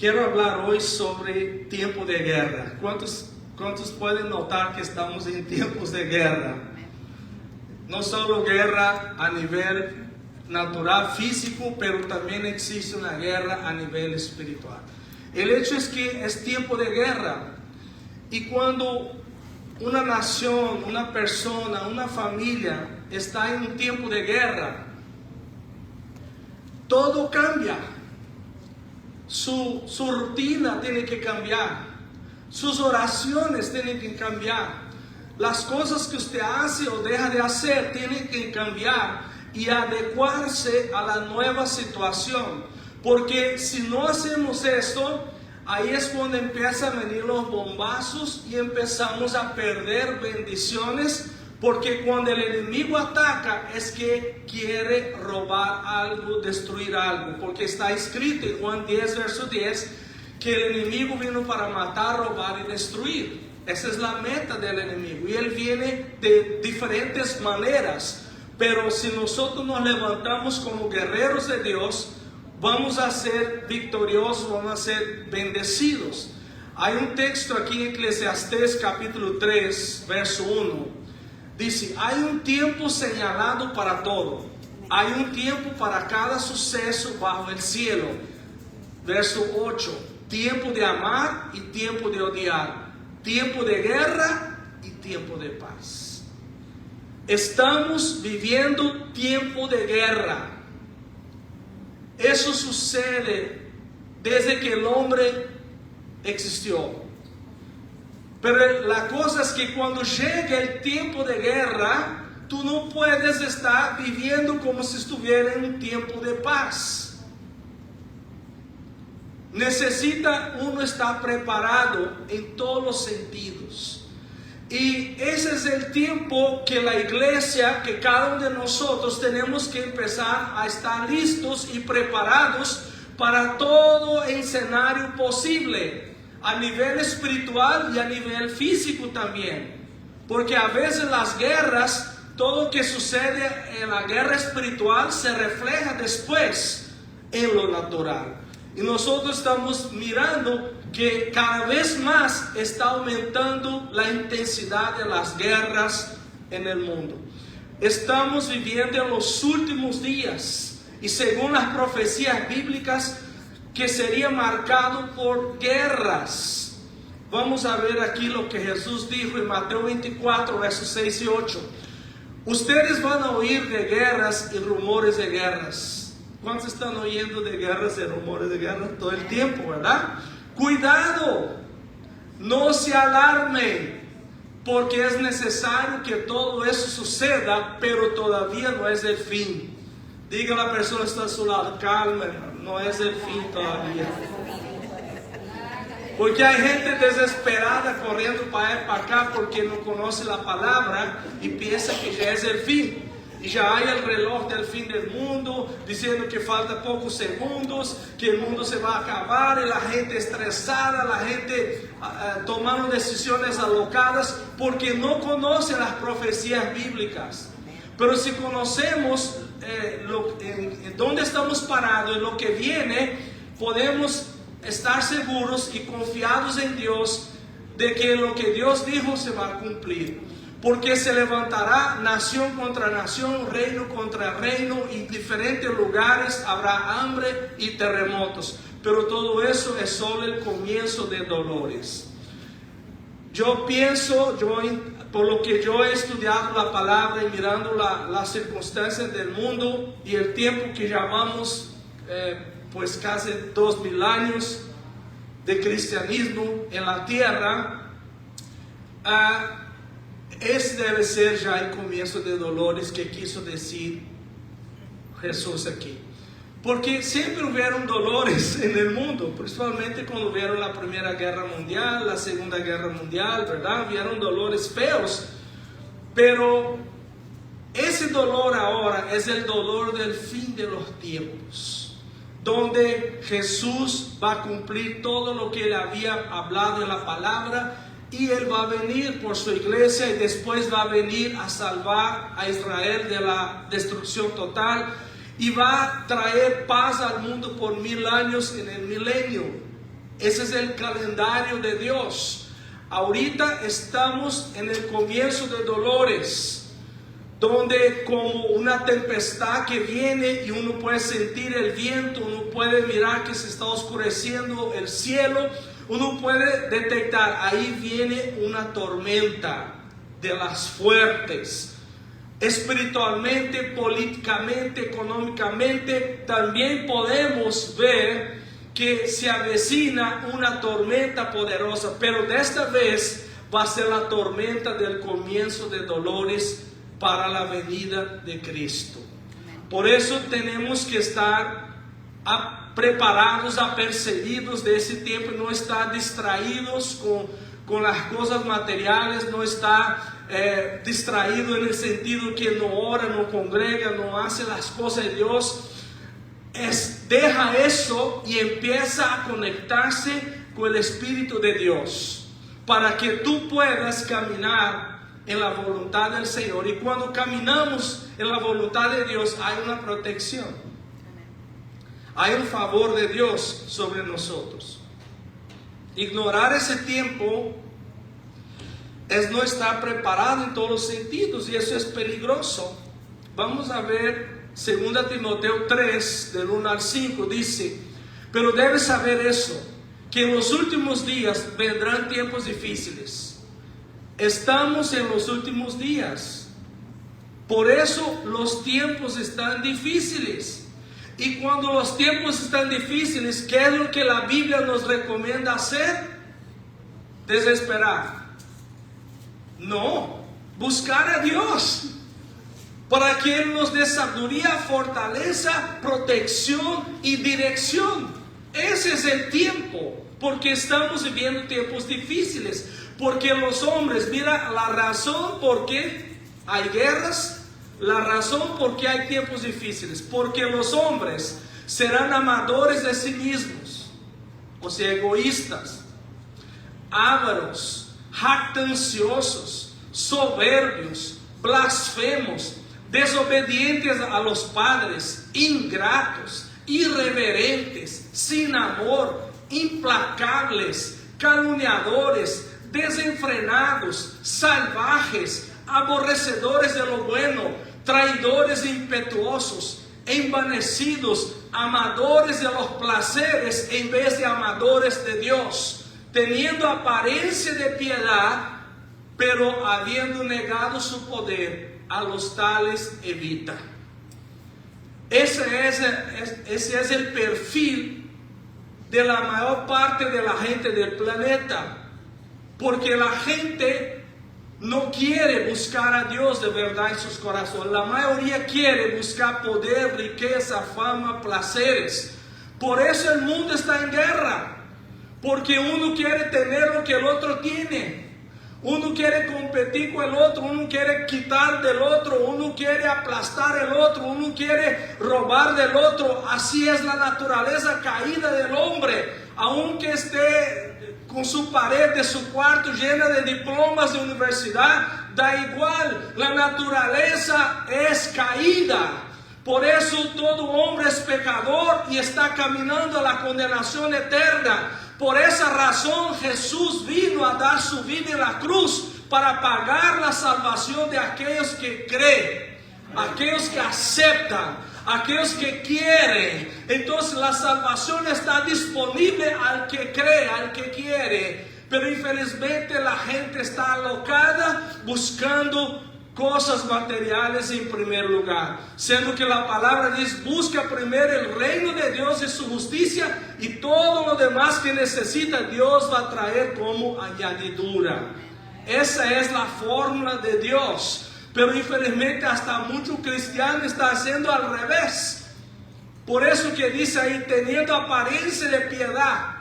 Quiero hablar hoy sobre tiempo de guerra. ¿Cuántos pueden notar que estamos en tiempos de guerra? No solo guerra a nivel natural, físico, pero también existe una guerra a nivel espiritual. El hecho es que es tiempo de guerra. Y cuando una nación, una persona, una familia está en un tiempo de guerra, todo cambia. Su rutina tiene que cambiar. Sus oraciones tienen que cambiar. Las cosas que usted hace o deja de hacer tienen que cambiar y adecuarse a la nueva situación. Porque si no hacemos esto, ahí es cuando empiezan a venir los bombazos y empezamos a perder bendiciones. Porque cuando el enemigo ataca es que quiere robar algo, destruir algo. Porque está escrito en Juan 10, verso 10, que el enemigo vino para matar, robar y destruir. Esa es la meta del enemigo. Y él viene de diferentes maneras. Pero si nosotros nos levantamos como guerreros de Dios, vamos a ser victoriosos, vamos a ser bendecidos. Hay un texto aquí en Eclesiastés capítulo 3, verso 1. Dice, hay un tiempo señalado para todo. Hay un tiempo para cada suceso bajo el cielo. Verso 8. Tiempo de amar y tiempo de odiar. Tiempo de guerra y tiempo de paz. Estamos viviendo tiempo de guerra. Eso sucede desde que el hombre existió. Pero la cosa es que cuando llega el tiempo de guerra, tú no puedes estar viviendo como si estuviera en un tiempo de paz. Necesita uno estar preparado en todos los sentidos. Y ese es el tiempo que la iglesia, que cada uno de nosotros tenemos que empezar a estar listos y preparados para todo escenario posible. A nivel espiritual y a nivel físico también. Porque a veces las guerras, todo lo que sucede en la guerra espiritual se refleja después en lo natural. Y nosotros estamos mirando que cada vez más está aumentando la intensidad de las guerras en el mundo. Estamos viviendo en los últimos días. Y según las profecías bíblicas, que sería marcado por guerras. Vamos a ver aquí lo que Jesús dijo en Mateo 24, versos 6 y 8. Ustedes van a oír de guerras y rumores de guerras. ¿Cuántos están oyendo de guerras y rumores de guerras todo el tiempo, verdad? Cuidado, no se alarmen, porque es necesario que todo eso suceda, pero todavía no es el fin. Diga a la persona que está a su lado, calma, hermano. No es el fin todavía. Porque hay gente desesperada corriendo para allá y para acá porque no conoce la palabra y piensa que ya es el fin. Y ya hay el reloj del fin del mundo diciendo que falta pocos segundos, que el mundo se va a acabar, y la gente estresada, la gente tomando decisiones alocadas porque no conoce las profecías bíblicas. Pero si conocemos en dónde estamos parados, en lo que viene, podemos estar seguros y confiados en Dios de que lo que Dios dijo se va a cumplir. Porque se levantará nación contra nación, reino contra reino, y en diferentes lugares habrá hambre y terremotos. Pero todo eso es solo el comienzo de dolores. Yo pienso, por lo que yo he estudiado la palabra y mirando las circunstancias del mundo y el tiempo que llamamos pues casi 2000 años de cristianismo en la tierra, ese debe ser ya el comienzo de dolores que quiso decir Jesús aquí. Porque siempre hubieron dolores en el mundo, principalmente cuando hubieron la Primera Guerra Mundial, la Segunda Guerra Mundial, ¿verdad? Hubieron dolores feos, pero ese dolor ahora es el dolor del fin de los tiempos, donde Jesús va a cumplir todo lo que él había hablado en la palabra, y él va a venir por su iglesia y después va a venir a salvar a Israel de la destrucción total. Y va a traer paz al mundo por 1000 años en el milenio. Ese es el calendario de Dios. Ahorita estamos en el comienzo de dolores, donde como una tempestad que viene y uno puede sentir el viento, uno puede mirar que se está oscureciendo el cielo, uno puede detectar, ahí viene una tormenta de las fuertes. Espiritualmente, políticamente, económicamente, también podemos ver que se avecina una tormenta poderosa, pero de esta vez va a ser la tormenta del comienzo de dolores para la venida de Cristo. Por eso tenemos que estar preparados, apercibidos de ese tiempo, no estar distraídos con las cosas materiales, no estar distraído en el sentido que no ora, no congrega, no hace las cosas de Dios. Deja eso y empieza a conectarse con el Espíritu de Dios para que tú puedas caminar en la voluntad del Señor. Y cuando caminamos en la voluntad de Dios, hay una protección, hay un favor de Dios sobre nosotros. Ignorar ese tiempo es no estar preparado en todos los sentidos, y eso es peligroso. Vamos a ver 2 Timoteo 3, del 1 al 5, dice: pero debes saber eso, que en los últimos días vendrán tiempos difíciles. Estamos en los últimos días, por eso los tiempos están difíciles. Y cuando los tiempos están difíciles, ¿qué es lo que la Biblia nos recomienda hacer? Desesperar. No, buscar a Dios para que Él nos dé sabiduría, fortaleza, protección y dirección. Ese es el tiempo, porque estamos viviendo tiempos difíciles. Porque los hombres, mira la razón por qué hay guerras, la razón por qué hay tiempos difíciles. Porque los hombres serán amadores de sí mismos, o sea, egoístas, ávaros, jactanciosos, soberbios, blasfemos, desobedientes a los padres, ingratos, irreverentes, sin amor, implacables, calumniadores, desenfrenados, salvajes, aborrecedores de lo bueno, traidores impetuosos, envanecidos, amadores de los placeres en vez de amadores de Dios, teniendo apariencia de piedad, pero habiendo negado su poder, a los tales evita. Ese es el perfil de la mayor parte de la gente del planeta. Porque la gente no quiere buscar a Dios de verdad en sus corazones. La mayoría quiere buscar poder, riqueza, fama, placeres. Por eso el mundo está en guerra. Porque uno quiere tener lo que el otro tiene. Uno quiere competir con el otro, uno quiere quitar del otro, uno quiere aplastar el otro, uno quiere robar del otro. Así es la naturaleza caída del hombre. Aunque esté con su pared de su cuarto llena de diplomas de universidad, da igual, la naturaleza es caída. Por eso todo hombre es pecador y está caminando a la condenación eterna. Por esa razón Jesús vino a dar su vida en la cruz para pagar la salvación de aquellos que creen, aquellos que aceptan, aquellos que quieren. Entonces la salvación está disponible al que cree, al que quiere. Pero infelizmente la gente está alocada buscando cosas materiales en primer lugar, siendo que la palabra dice: busca primero el reino de Dios y su justicia, y todo lo demás que necesita Dios va a traer como añadidura. Esa es la fórmula de Dios. Pero infelizmente hasta muchos cristianos están haciendo al revés. Por eso que dice ahí: teniendo apariencia de piedad,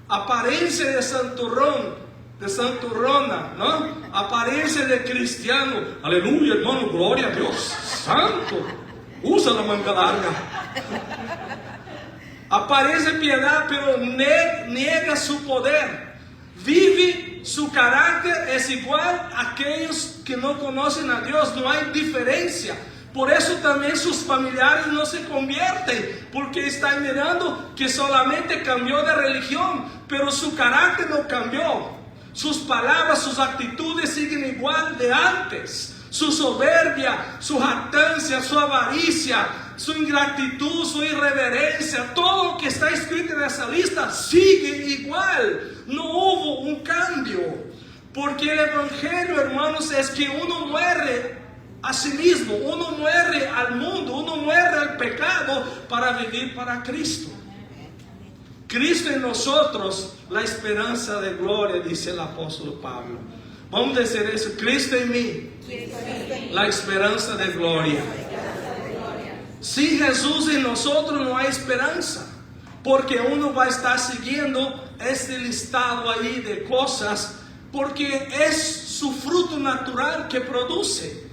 apariencia de santurrón, de santurrona, ¿no? Apariencia de cristiano. Aleluya, hermano, gloria a Dios. Santo, usa la manga larga. Apariencia de piedad, pero niega su poder. Vive, su carácter es igual a aquellos que no conocen a Dios. No hay diferencia. Por eso también sus familiares no se convierten, porque están mirando que solamente cambió de religión, pero su carácter no cambió. Sus palabras, sus actitudes siguen igual de antes. Su soberbia, su jactancia, su avaricia, su ingratitud, su irreverencia, todo lo que está escrito en esa lista sigue igual. No hubo un cambio. Porque el evangelio, hermanos, es que uno muere a sí mismo, uno muere al mundo, uno muere al pecado para vivir para Cristo. Cristo en nosotros, la esperanza de gloria, dice el apóstol Pablo. Vamos a decir eso: Cristo en mí, la esperanza de gloria. Sin Jesús en nosotros no hay esperanza, porque uno va a estar siguiendo este listado ahí de cosas, porque es su fruto natural que produce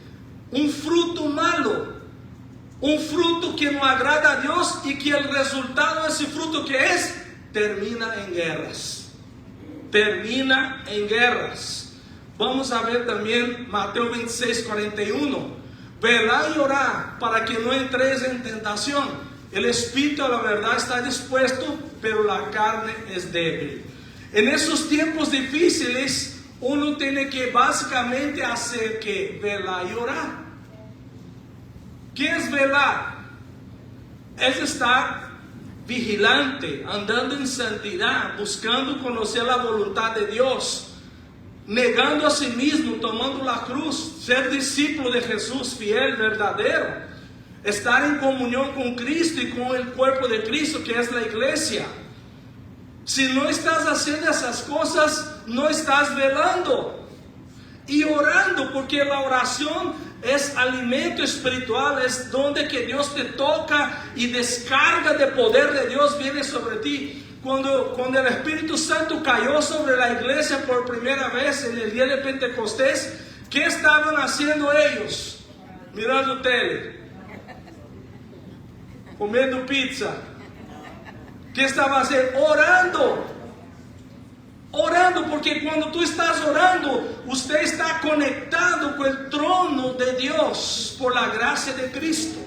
un fruto malo, un fruto que no agrada a Dios, y que el resultado de ese fruto que es, termina en guerras. Termina en guerras. Vamos a ver también Mateo 26:41. Velad y orad para que no entréis en tentación. El espíritu a la verdad está dispuesto, pero la carne es débil. En esos tiempos difíciles, uno tiene que básicamente hacer que velar y orar. ¿Qué es velar? Es estar vigilante, andando en santidad, buscando conocer la voluntad de Dios, negando a sí mismo, tomando la cruz, ser discípulo de Jesús fiel, verdadero, estar en comunión con Cristo y con el cuerpo de Cristo, que es la iglesia. Si no estás haciendo esas cosas, no estás velando y orando, porque la oración es alimento espiritual, es donde que Dios te toca y descarga de poder de Dios viene sobre ti. Cuando el Espíritu Santo cayó sobre la iglesia por primera vez en el día de Pentecostés, ¿qué estaban haciendo ellos? Mirando tele, comiendo pizza. ¿Qué estaban haciendo? Orando. Orando, porque cuando tú estás orando, usted está conectado con el trono de Dios por la gracia de Cristo.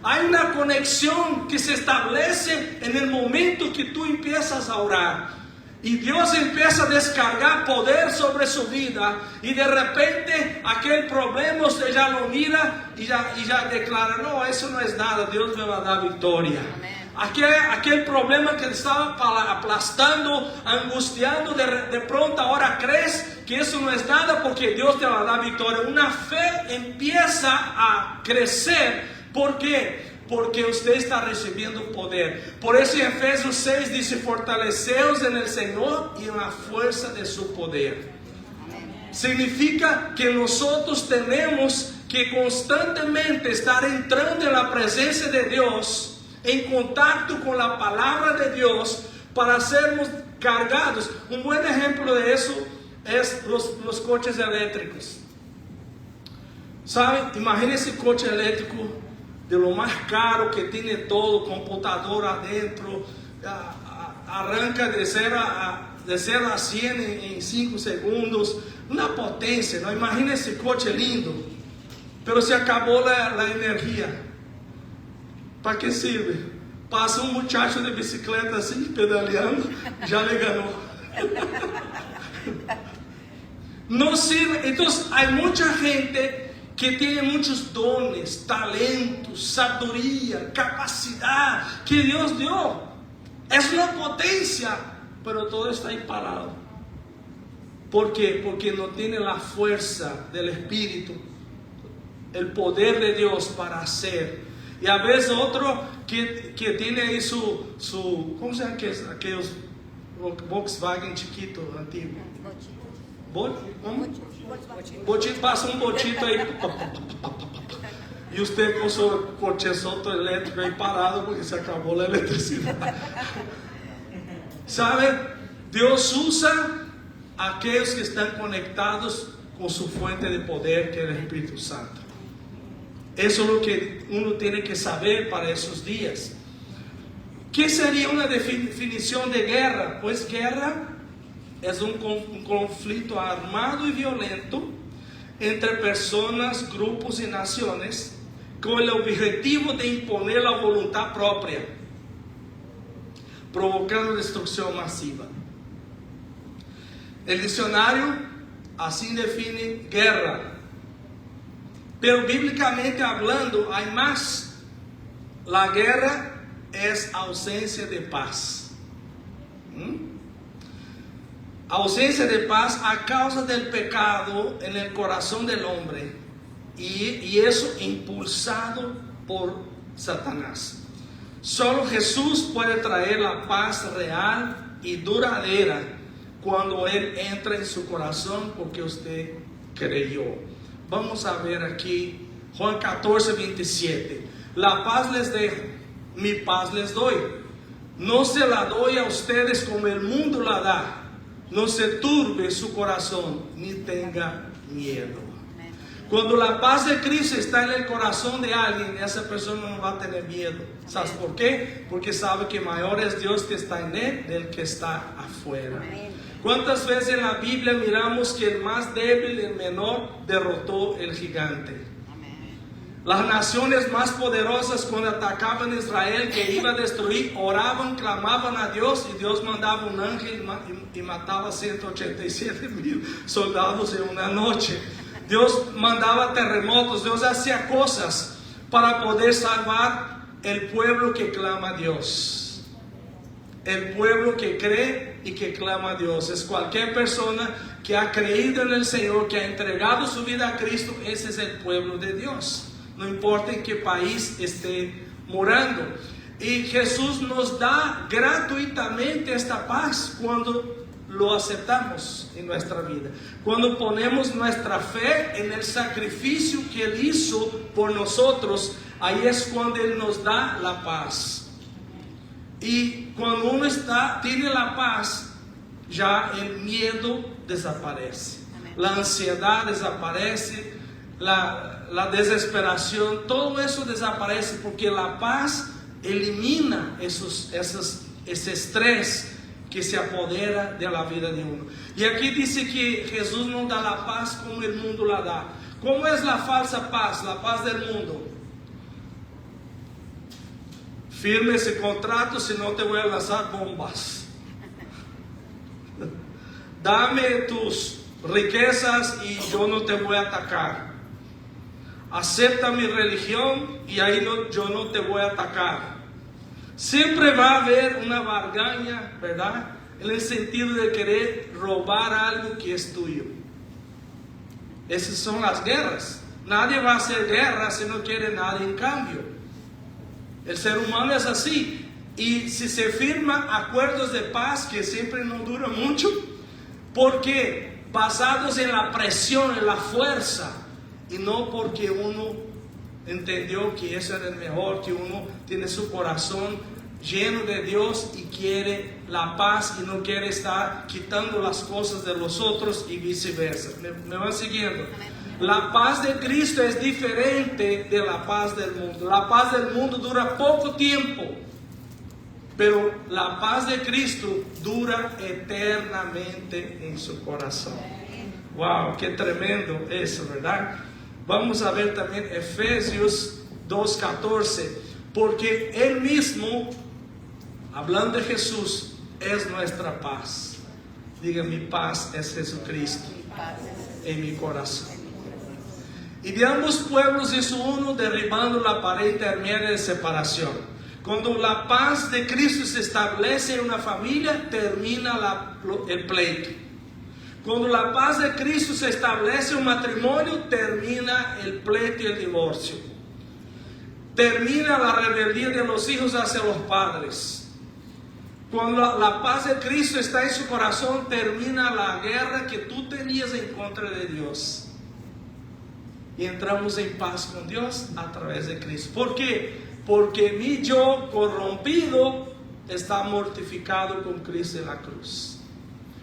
Hay una conexión que se establece en el momento que tú empiezas a orar. Y Dios empieza a descargar poder sobre su vida. Y de repente aquel problema usted ya lo mira y ya declara: no, eso no es nada, Dios me va a dar victoria. Aquel problema que estaba aplastando, angustiando, de pronto ahora crees que eso no es nada, porque Dios te va a dar victoria. Una fe empieza a crecer. ¿Por qué? Porque usted está recibiendo poder. Por eso en Efesios 6 dice: fortaleceos en el Señor y en la fuerza de su poder. Significa que nosotros tenemos que constantemente estar entrando en la presencia de Dios, en contacto con la palabra de Dios, para sermos cargados. Un buen ejemplo de eso es los coches eléctricos. ¿Saben? Imagínense coche eléctrico de lo más caro, que tiene todo, computador adentro, arranca de 0 a 100 en 5 segundos, una potencia, ¿no? Imagínense coche lindo, pero se acabó la energía. ¿Para qué sirve? Pasa un muchacho de bicicleta así, pedaleando, ya le ganó. No sirve. Entonces hay mucha gente que tiene muchos dones, talentos, sabiduría, capacidad que Dios dio. Es una potencia, pero todo está ahí parado. ¿Por qué? Porque no tiene la fuerza del Espíritu, el poder de Dios para hacer. Y a veces otro que tiene ahí su ¿cómo se llama aquellos Volkswagen chiquito, antiguo? Bochito, pasa un bochito ahí, y usted con su cochezoto eléctrico ahí parado porque se acabó la electricidad. ¿Sabe? Dios usa a aquellos que están conectados con su fuente de poder, que es el Espíritu Santo. Eso es lo que uno tiene que saber para esos días. ¿Qué sería una definición de guerra? Pues guerra es un conflicto armado y violento entre personas, grupos y naciones con el objetivo de imponer la voluntad propia, provocando destrucción masiva. El diccionario así define guerra, pero bíblicamente hablando hay más. La guerra es ausencia de paz. Ausencia de paz a causa del pecado en el corazón del hombre, y eso impulsado por Satanás. Solo Jesús puede traer la paz real y duradera cuando Él entra en su corazón, porque usted creyó. Vamos a ver aquí Juan 14, 27. La paz les dejo, mi paz les doy. No se la doy a ustedes como el mundo la da. No se turbe su corazón, ni tenga miedo. Cuando la paz de Cristo está en el corazón de alguien, esa persona no va a tener miedo. ¿Sabes por qué? Porque sabe que mayor es Dios que está en él del que está afuera. ¿Cuántas veces en la Biblia miramos que el más débil, el menor, derrotó el gigante? Las naciones más poderosas, cuando atacaban a Israel, que iba a destruir, oraban, clamaban a Dios, y Dios mandaba un ángel y mataba 187,000 soldados en una noche. Dios mandaba terremotos, Dios hacía cosas para poder salvar el pueblo que clama a Dios. El pueblo que cree y que clama a Dios. Es cualquier persona que ha creído en el Señor, que ha entregado su vida a Cristo. Ese es el pueblo de Dios. No importa en qué país esté morando. Y Jesús nos da gratuitamente esta paz cuando lo aceptamos en nuestra vida. Cuando ponemos nuestra fe en el sacrificio que Él hizo por nosotros, ahí es cuando Él nos da la paz. Y cuando uno tiene la paz, ya el miedo desaparece. La ansiedad desaparece. La desesperación, todo eso desaparece, porque la paz elimina ese estrés que se apodera de la vida de uno. Y aquí dice que Jesús nos da la paz como el mundo la da. ¿Cómo es la falsa paz? La paz del mundo. Firme ese contrato, si no te voy a lanzar bombas. Dame tus riquezas y yo no te voy a atacar. Acepta mi religión y ahí yo no te voy a atacar. Siempre va a haber una bargaña, ¿verdad? En el sentido de querer robar algo que es tuyo. Esas son las guerras. Nadie va a hacer guerra si no quiere nada en cambio. El ser humano es así. Y si se firman acuerdos de paz que siempre no duran mucho, porque basados en la presión, en la fuerza, y no porque uno entendió que eso era el mejor, que uno tiene su corazón lleno de Dios y quiere la paz y no quiere estar quitando las cosas de los otros y viceversa. ¿Me van siguiendo? La paz de Cristo es diferente de la paz del mundo. La paz del mundo dura poco tiempo, pero la paz de Cristo dura eternamente en su corazón. Wow, qué tremendo eso, ¿verdad? Vamos a ver también Efesios 2:14, porque Él mismo, hablando de Jesús, es nuestra paz. Diga, mi paz es Jesucristo en mi corazón. Y de ambos pueblos hizo uno, derribando la pared intermedia de separación. Cuando la paz de Cristo se establece en una familia, termina el pleito. Cuando la paz de Cristo se establece en un matrimonio, termina el pleito y el divorcio. Termina la rebeldía de los hijos hacia los padres. Cuando la paz de Cristo está en su corazón, termina la guerra que tú tenías en contra de Dios. Y entramos en paz con Dios a través de Cristo. ¿Por qué? Porque mi yo corrompido está mortificado con Cristo en la cruz.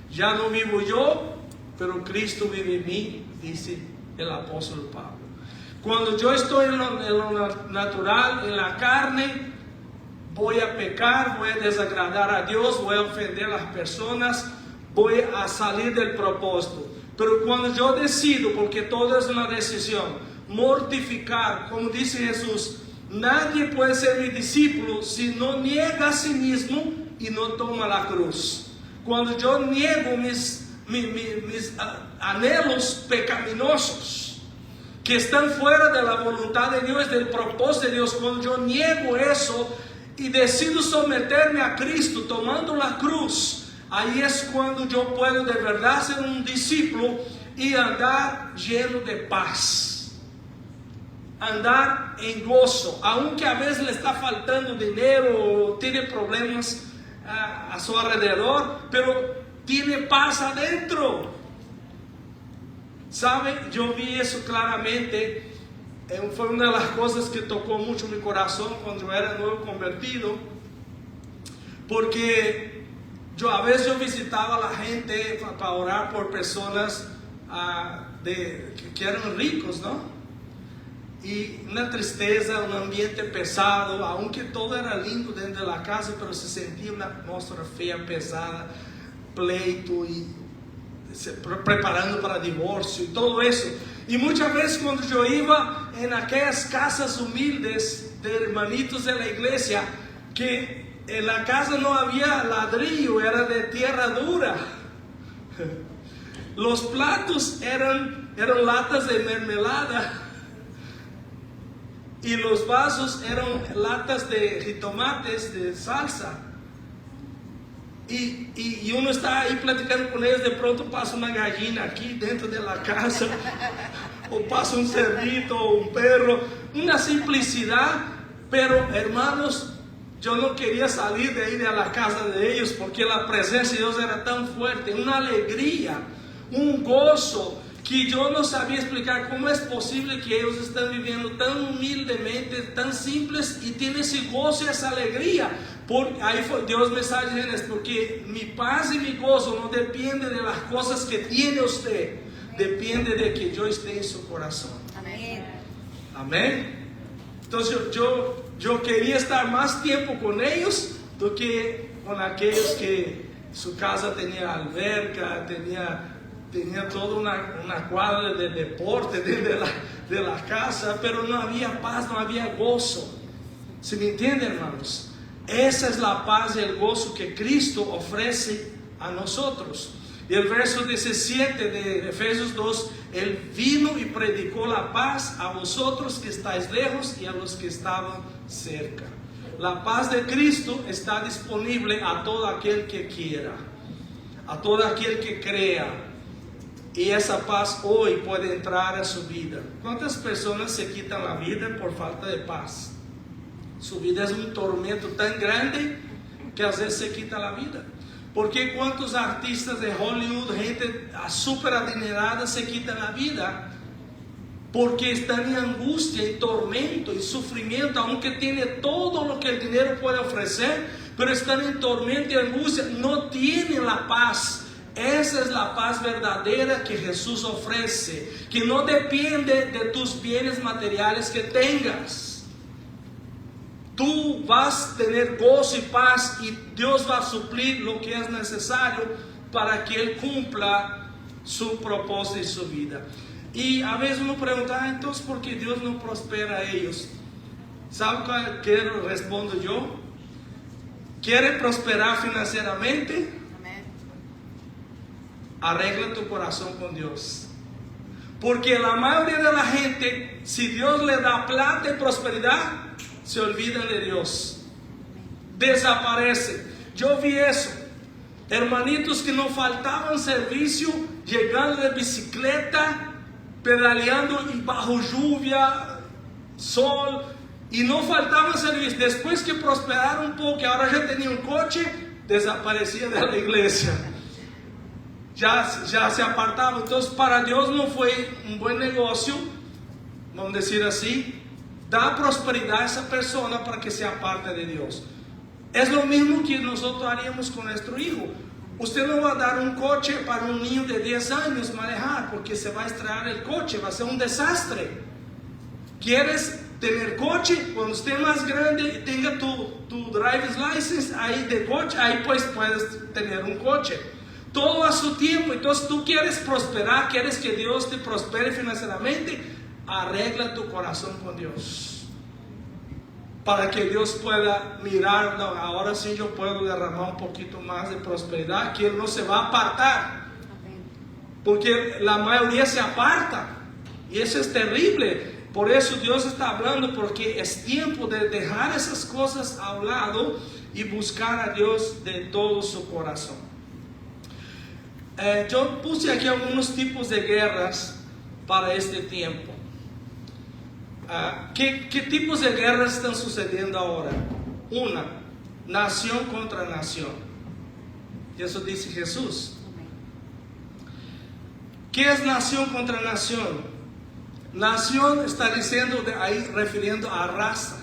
Ya no vivo yo, pero Cristo vive en mí, dice el apóstol Pablo. Cuando yo estoy en lo natural, en la carne, voy a pecar, voy a desagradar a Dios, voy a ofender a las personas, voy a salir del propósito. Pero cuando yo decido, porque todo es una decisión, mortificar. Como dice Jesús, nadie puede ser mi discípulo si no niega a sí mismo y no toma la cruz. Cuando yo niego mis anhelos pecaminosos que están fuera de la voluntad de Dios, del propósito de Dios, cuando yo niego eso y decido someterme a Cristo tomando la cruz, ahí es cuando yo puedo de verdad ser un discípulo y andar lleno de paz, andar en gozo, aunque a veces le está faltando dinero o tiene problemas a su alrededor, pero tiene paz adentro. ¿Sabe? Yo vi eso claramente. Fue una de las cosas que tocó mucho mi corazón cuando yo era nuevo convertido, porque a veces yo visitaba a la gente para orar por personas que eran ricos, ¿no? Y una tristeza, un ambiente pesado, aunque todo era lindo dentro de la casa, pero se sentía una atmósfera fea, pesada, pleito y preparando para divorcio y todo eso. Y muchas veces cuando yo iba en aquellas casas humildes de hermanitos de la iglesia, que en la casa no había ladrillo, era de tierra dura. Los platos eran latas de mermelada y los vasos eran latas de jitomates, de salsa. Y uno está ahí platicando con ellos, de pronto pasa una gallina aquí dentro de la casa, o pasa un cerdito, o un perro, una simplicidad. Pero hermanos, yo no quería salir de ahí de la casa de ellos, porque la presencia de Dios era tan fuerte, una alegría, un gozo, que yo no sabía explicar cómo es posible que ellos están viviendo tan humildemente, tan simples, y tienen ese gozo y esa alegría. Ahí fue Dios me está diciendo, porque mi paz y mi gozo no depende de las cosas que tiene usted, depende de que yo esté en su corazón. Amén. Amén. Entonces yo quería estar más tiempo con ellos do que con aquellos que su casa tenía alberca, tenía toda una cuadra de deporte dentro de la casa, pero no había paz, no había gozo. ¿Se me entiende, hermanos? Esa es la paz y el gozo que Cristo ofrece a nosotros. Y el verso 17 de Efesios 2, Él vino y predicó la paz a vosotros que estáis lejos y a los que estaban cerca. La paz de Cristo está disponible a todo aquel que quiera, a todo aquel que crea. Y esa paz hoy puede entrar a su vida. ¿Cuántas personas se quitan la vida por falta de paz? Su vida es un tormento tan grande que a veces se quita la vida. ¿Por qué cuántos artistas de Hollywood, gente súper adinerada, se quitan la vida? Porque están en angustia y tormento y sufrimiento, aunque tiene todo lo que el dinero puede ofrecer, pero están en tormento y angustia, no tienen la paz. Esa es la paz verdadera que Jesús ofrece, que no depende de tus bienes materiales que tengas. Tú vas a tener gozo y paz, y Dios va a suplir lo que es necesario para que Él cumpla su propósito y su vida. Y a veces uno pregunta, entonces, ¿por qué Dios no prospera a ellos? ¿Sabe qué respondo yo? ¿Quiere prosperar financieramente? Arregla tu corazón con Dios. Porque la mayoría de la gente, si Dios le da plata y prosperidad, se olvidan de Dios, desaparecen. Yo vi eso, hermanitos que no faltaban servicio, llegando de bicicleta, pedaleando y bajo lluvia, sol, y no faltaban servicio. Después que prosperaron un poco, que ahora ya tenía un coche, desaparecía de la iglesia, ya se apartaba. Entonces para Dios no fue un buen negocio, vamos a decir así, da prosperidad a esa persona para que se aparte de Dios. Es lo mismo que nosotros haríamos con nuestro hijo. Usted no va a dar un coche para un niño de 10 años manejar, porque se va a estrellar el coche, va a ser un desastre. ¿Quieres tener coche? Cuando esté más grande y tenga tu driver's license ahí de coche, ahí pues puedes tener un coche. Todo a su tiempo. Entonces tú quieres prosperar, quieres que Dios te prospere financieramente, arregla tu corazón con Dios. Para que Dios pueda mirar, no, ahora sí yo puedo derramar un poquito más de prosperidad, que Él no se va a apartar. Porque la mayoría se aparta. Y eso es terrible. Por eso Dios está hablando, porque es tiempo de dejar esas cosas a un lado y buscar a Dios de todo su corazón. Yo puse aquí algunos tipos de guerras para este tiempo. ¿Qué tipos de guerras están sucediendo ahora? Una, nación contra nación. Y eso dice Jesús. ¿Qué es nación contra nación? Nación está diciendo ahí, refiriendo a raza.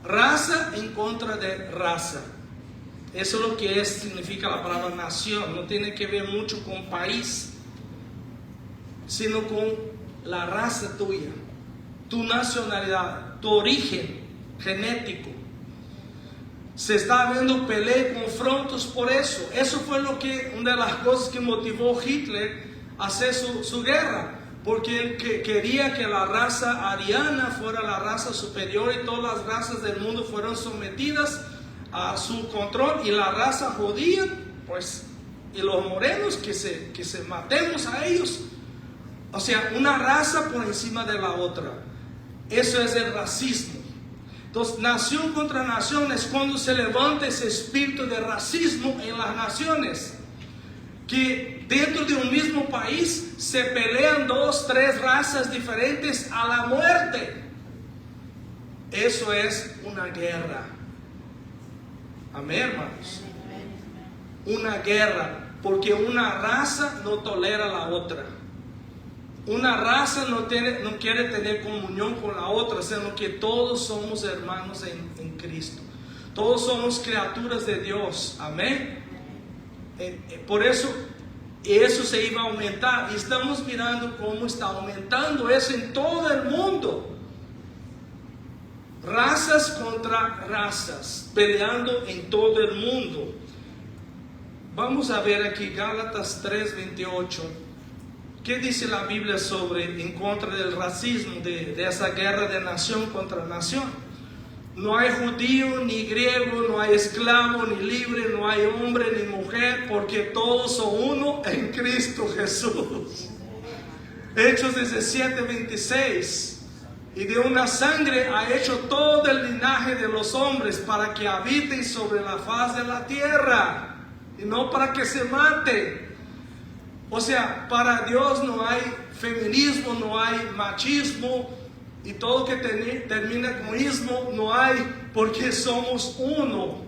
Raza en contra de raza. Eso es lo que significa la palabra nación. No tiene que ver mucho con país, sino con la raza tuya, tu nacionalidad, tu origen genético. Se está viendo pelea y confrontos por eso. Eso fue una de las cosas que motivó Hitler a hacer su guerra. Porque él quería que la raza ariana fuera la raza superior y todas las razas del mundo fueron sometidas a su control. Y la raza judía, pues, y los morenos, que se matemos a ellos. O sea, una raza por encima de la otra. Eso es el racismo. Entonces, nación contra nación es cuando se levanta ese espíritu de racismo en las naciones. Que dentro de un mismo país se pelean 2, 3 razas diferentes a la muerte. Eso es una guerra. Amén, hermanos. Una guerra, porque una raza no tolera a la otra. Una raza no quiere tener comunión con la otra, sino que todos somos hermanos en Cristo. Todos somos criaturas de Dios. Amén. Por eso se iba a aumentar. Y estamos mirando cómo está aumentando eso en todo el mundo. Razas contra razas, peleando en todo el mundo. Vamos a ver aquí Gálatas 3:28. ¿Qué dice la Biblia en contra del racismo, de esa guerra de nación contra nación? No hay judío ni griego, no hay esclavo ni libre, no hay hombre ni mujer, porque todos son uno en Cristo Jesús. Hechos 17:26. Y de una sangre ha hecho todo el linaje de los hombres para que habiten sobre la faz de la tierra, y no para que se maten. O sea, para Dios no hay feminismo, no hay machismo, y todo que termina con ismo no hay, porque somos uno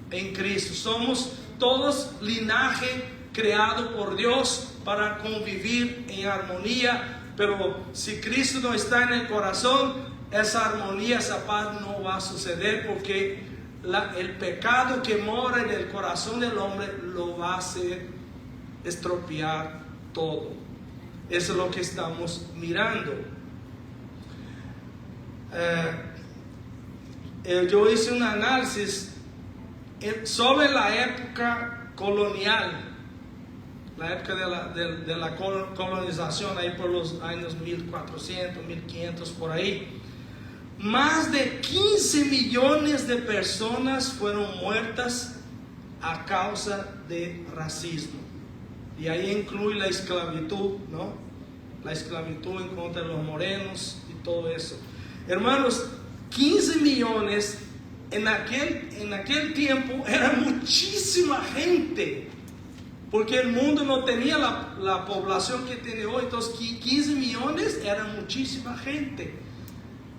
en Cristo. Somos todos linaje creado por Dios para convivir en armonía. Pero si Cristo no está en el corazón, esa armonía, esa paz no va a suceder, porque el pecado que mora en el corazón del hombre lo va a hacer estropear todo. Eso es lo que estamos mirando. Yo hice un análisis solo en la época colonial, la época de la colonización, ahí por los años 1400, 1500, por ahí. Más de 15 millones de personas fueron muertas a causa de racismo. Y ahí incluye la esclavitud, ¿no? La esclavitud en contra de los morenos y todo eso. Hermanos, 15 millones en aquel tiempo era muchísima gente. Porque el mundo no tenía la población que tiene hoy. Entonces 15 millones era muchísima gente.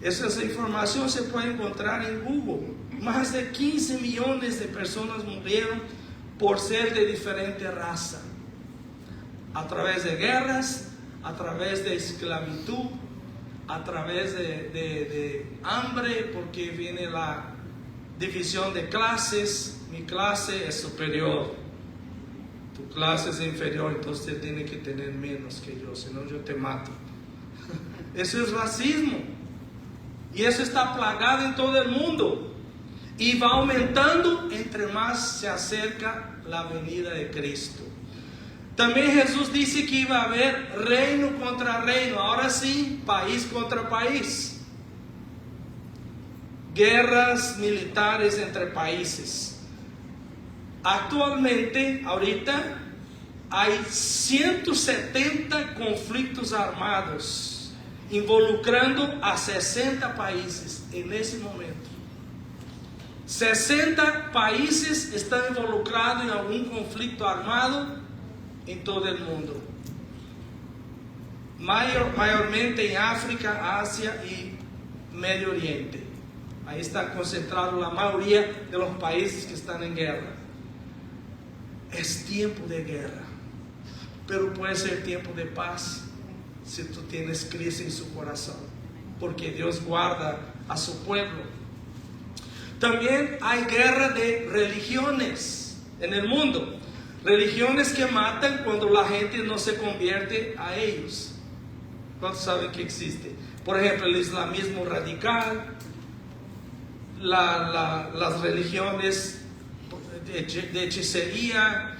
Esa información se puede encontrar en Google. Más de 15 millones de personas murieron por ser de diferente raza. A través de guerras, a través de esclavitud, a través de hambre, porque viene la división de clases. Mi clase es superior, tu clase es inferior, entonces usted tiene que tener menos que yo, si no yo te mato. Eso es racismo, y eso está plagado en todo el mundo, y va aumentando entre más se acerca la venida de Cristo. También Jesús dice que iba a haber reino contra reino, ahora sí, país contra país. Guerras militares entre países. Actualmente, ahorita, hay 170 conflictos armados involucrando a 60 países en ese momento. 60 países están involucrados en algún conflicto armado en todo el mundo. Mayormente en África, Asia y Medio Oriente. Ahí está concentrado la mayoría de los países que están en guerra. Es tiempo de guerra, pero puede ser tiempo de paz si tú tienes crisis en su corazón, porque Dios guarda a su pueblo. También hay guerra de religiones en el mundo. Religiones que matan cuando la gente no se convierte a ellos. ¿Cuántos saben que existe? Por ejemplo, el islamismo radical, las religiones de hechicería,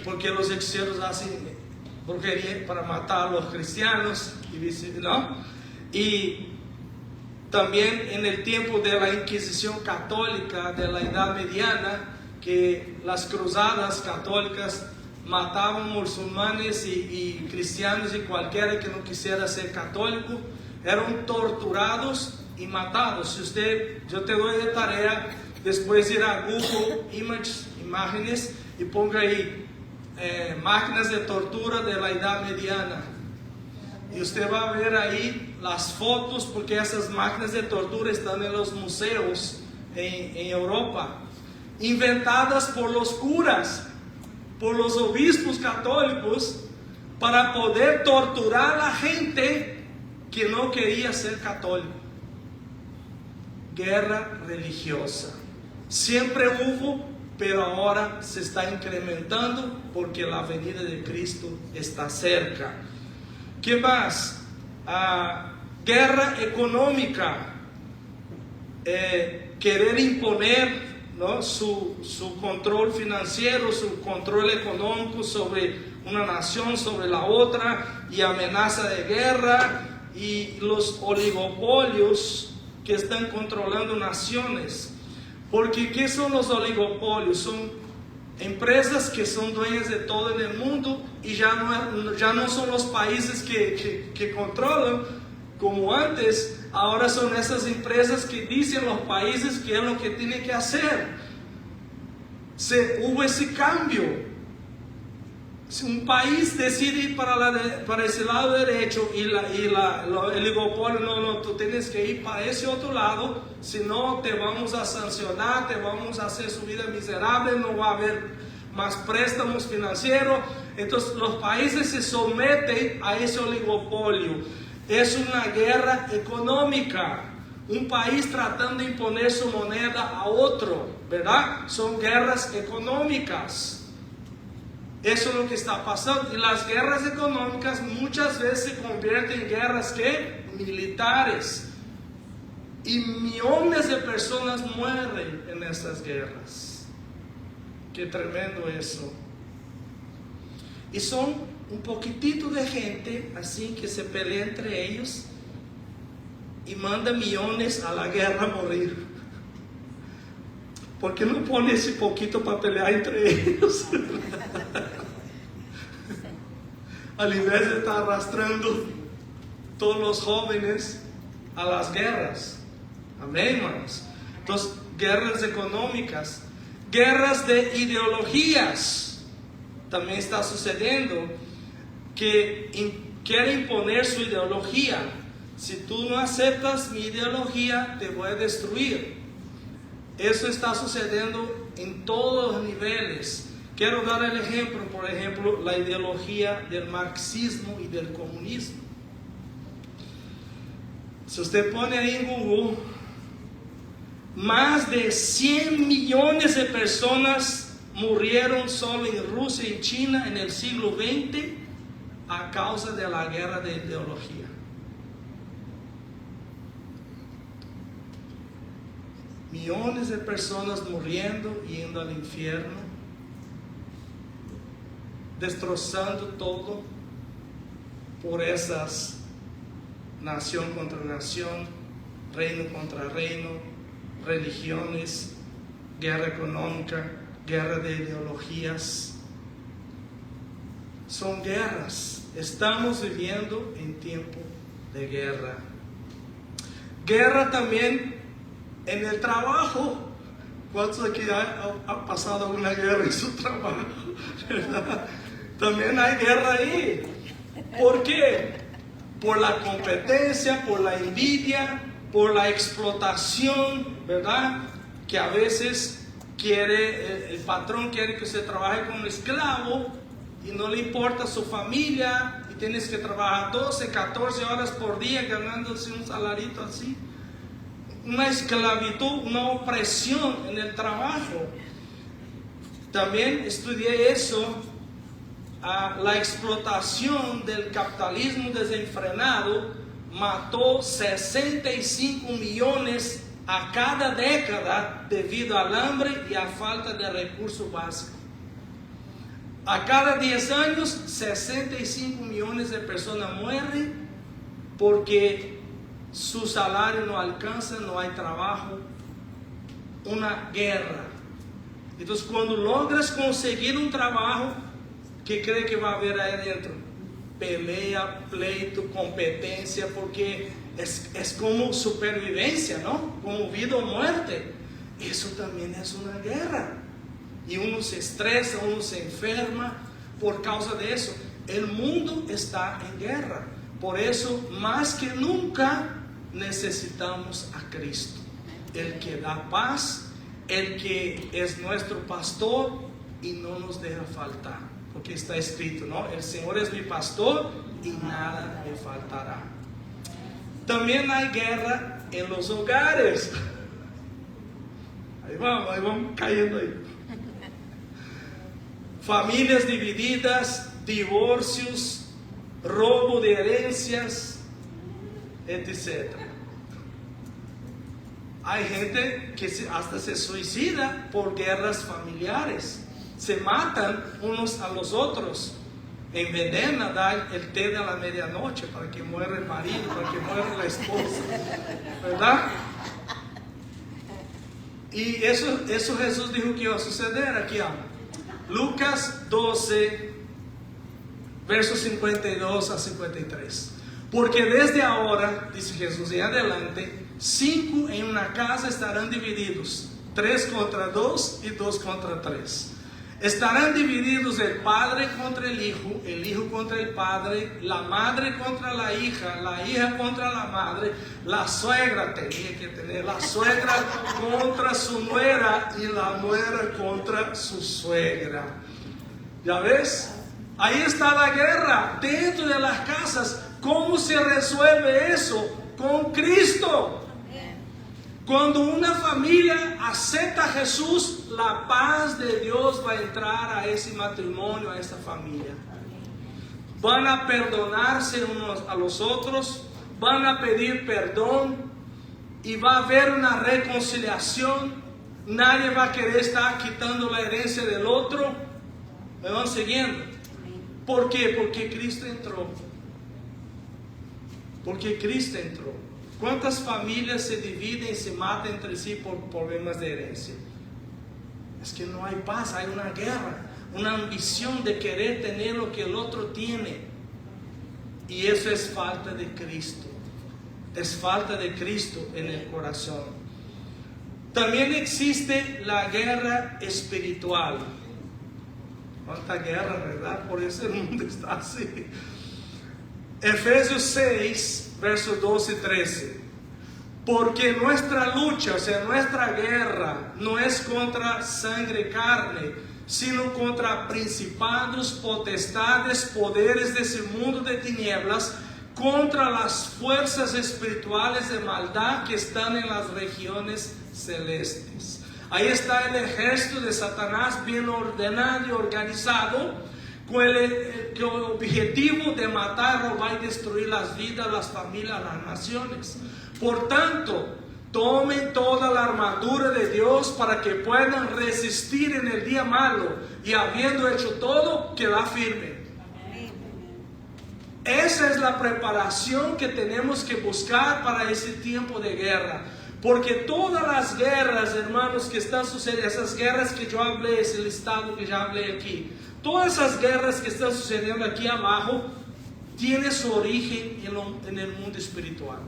porque los hechiceros hacen brujería para matar a los cristianos, ¿no? Y también en el tiempo de la Inquisición católica de la Edad Mediana, que las cruzadas católicas mataban musulmanes y cristianos y cualquiera que no quisiera ser católico, eran torturados y matados. Yo te doy de tarea después ir a Google Imágenes y ponga ahí máquinas de tortura de la Edad Mediana, y usted va a ver ahí las fotos, porque esas máquinas de tortura están en los museos en Europa, inventadas por los curas, por los obispos católicos, para poder torturar a la gente que no quería ser católico. Guerra religiosa siempre hubo, pero ahora se está incrementando porque la venida de Cristo está cerca. ¿Qué más? Guerra económica, querer imponer, ¿no?, su control financiero, su control económico sobre una nación, sobre la otra, y amenaza de guerra, y los oligopolios que están controlando naciones. Porque ¿qué son los oligopolios? Son empresas que son dueñas de todo en el mundo, y ya no son los países que controlan como antes. Ahora son esas empresas que dicen los países qué es lo que tienen que hacer. Hubo ese cambio. Si un país decide ir para ese lado derecho y el oligopolio, no, tú tienes que ir para ese otro lado, si no te vamos a sancionar, te vamos a hacer su vida miserable, no va a haber más préstamos financieros. Entonces los países se someten a ese oligopolio. Es una guerra económica. Un país tratando de imponer su moneda a otro, ¿verdad? Son guerras económicas. Eso es lo que está pasando. Y las guerras económicas muchas veces se convierten en guerras militares. Y millones de personas mueren en estas guerras. Qué tremendo eso. Y son un poquitito de gente así que se pelea entre ellos y manda millones a la guerra a morir. ¿Por qué no pone ese poquito para pelear entre ellos? Al invés de estar arrastrando todos los jóvenes a las guerras. Amén, hermanos. Entonces, guerras económicas, guerras de ideologías. También está sucediendo que quiere imponer su ideología. Si tú no aceptas mi ideología, te voy a destruir. Eso está sucediendo en todos los niveles. Quiero dar el ejemplo, por ejemplo, la ideología del marxismo y del comunismo. Si usted pone ahí en Google, más de 100 millones de personas murieron solo en Rusia y China en el siglo XX a causa de la guerra de ideología. Millones de personas muriendo, yendo al infierno. destrozando todo por esas nación contra nación, reino contra reino, religiones, guerra económica, guerra de ideologías. Son guerras. Estamos viviendo en tiempo de guerra. Guerra también en el trabajo. ¿Cuántos aquí ha pasado una guerra en su trabajo? ¿Verdad? También hay guerra ahí. ¿Por qué? Por la competencia, por la envidia, por la explotación, ¿verdad? Que a veces el patrón quiere que usted trabaje como esclavo y no le importa su familia y tienes que trabajar 12, 14 horas por día ganándose un salarito así. Una esclavitud, una opresión en el trabajo. También estudié eso, la explotación del capitalismo desenfrenado mató 65 millones a cada década debido al hambre y a falta de recursos básicos. A cada 10 años, 65 millones de personas mueren porque su salario no alcanza, no hay trabajo, una guerra. Entonces, cuando logras conseguir un trabajo, ¿qué cree que va a haber ahí adentro? Pelea, pleito, competencia, porque es como supervivencia, ¿no? Como vida o muerte. Eso también es una guerra. Y uno se estresa, uno se enferma por causa de eso. El mundo está en guerra. Por eso, más que nunca, necesitamos a Cristo, el que da paz, el que es nuestro pastor y no nos deja faltar, porque está escrito, ¿no? El Señor es mi pastor y nada me faltará. También hay guerra en los hogares. Ahí vamos cayendo ahí. Familias divididas, divorcios, robo de herencias, etc. Hay gente que hasta se suicida por guerras familiares. Se matan unos a los otros. Envenenan, dan el té de la medianoche para que muera el marido, para que muera la esposa, ¿verdad? Y eso Jesús dijo que iba a suceder aquí. Lucas 12, versos 52 a 53. Porque desde ahora, dice Jesús, en adelante, 5 en una casa estarán divididos, 3 contra 2 y 2 contra 3. Estarán divididos el padre contra el hijo contra el padre, la madre contra la hija contra la madre, la suegra la suegra contra su nuera y la nuera contra su suegra. ¿Ya ves? Ahí está la guerra dentro de las casas. ¿Cómo se resuelve eso? Con Cristo. Cuando una familia acepta a Jesús, la paz de Dios va a entrar a ese matrimonio, a esa familia. Van a perdonarse unos a los otros, van a pedir perdón y va a haber una reconciliación. Nadie va a querer estar quitando la herencia del otro. ¿Me van siguiendo? ¿Por qué? Porque Cristo entró. Porque Cristo entró. ¿Cuántas familias se dividen y se matan entre sí por problemas de herencia? Es que no hay paz, hay una guerra, una ambición de querer tener lo que el otro tiene. Y eso es falta de Cristo. Es falta de Cristo en el corazón. También existe la guerra espiritual. ¿Cuánta guerra, verdad? Por eso el mundo está así. Efesios 6, versos 12 y 13. Porque nuestra lucha, o sea, nuestra guerra, no es contra sangre y carne, sino contra principados, potestades, poderes de ese mundo de tinieblas, contra las fuerzas espirituales de maldad que están en las regiones celestes. Ahí está el ejército de Satanás bien ordenado y organizado, con el objetivo de matar, robar y destruir las vidas, las familias, las naciones. Por tanto, Tomen toda la armadura de Dios para que puedan resistir en el día malo y habiendo hecho todo, quedar firme. Esa es la preparación que tenemos que buscar para ese tiempo de guerra. Porque todas las guerras, hermanos, que están sucediendo, esas guerras que yo hablé, ese listado que ya hablé aquí, todas esas guerras que están sucediendo aquí abajo, tienen su origen en el mundo espiritual.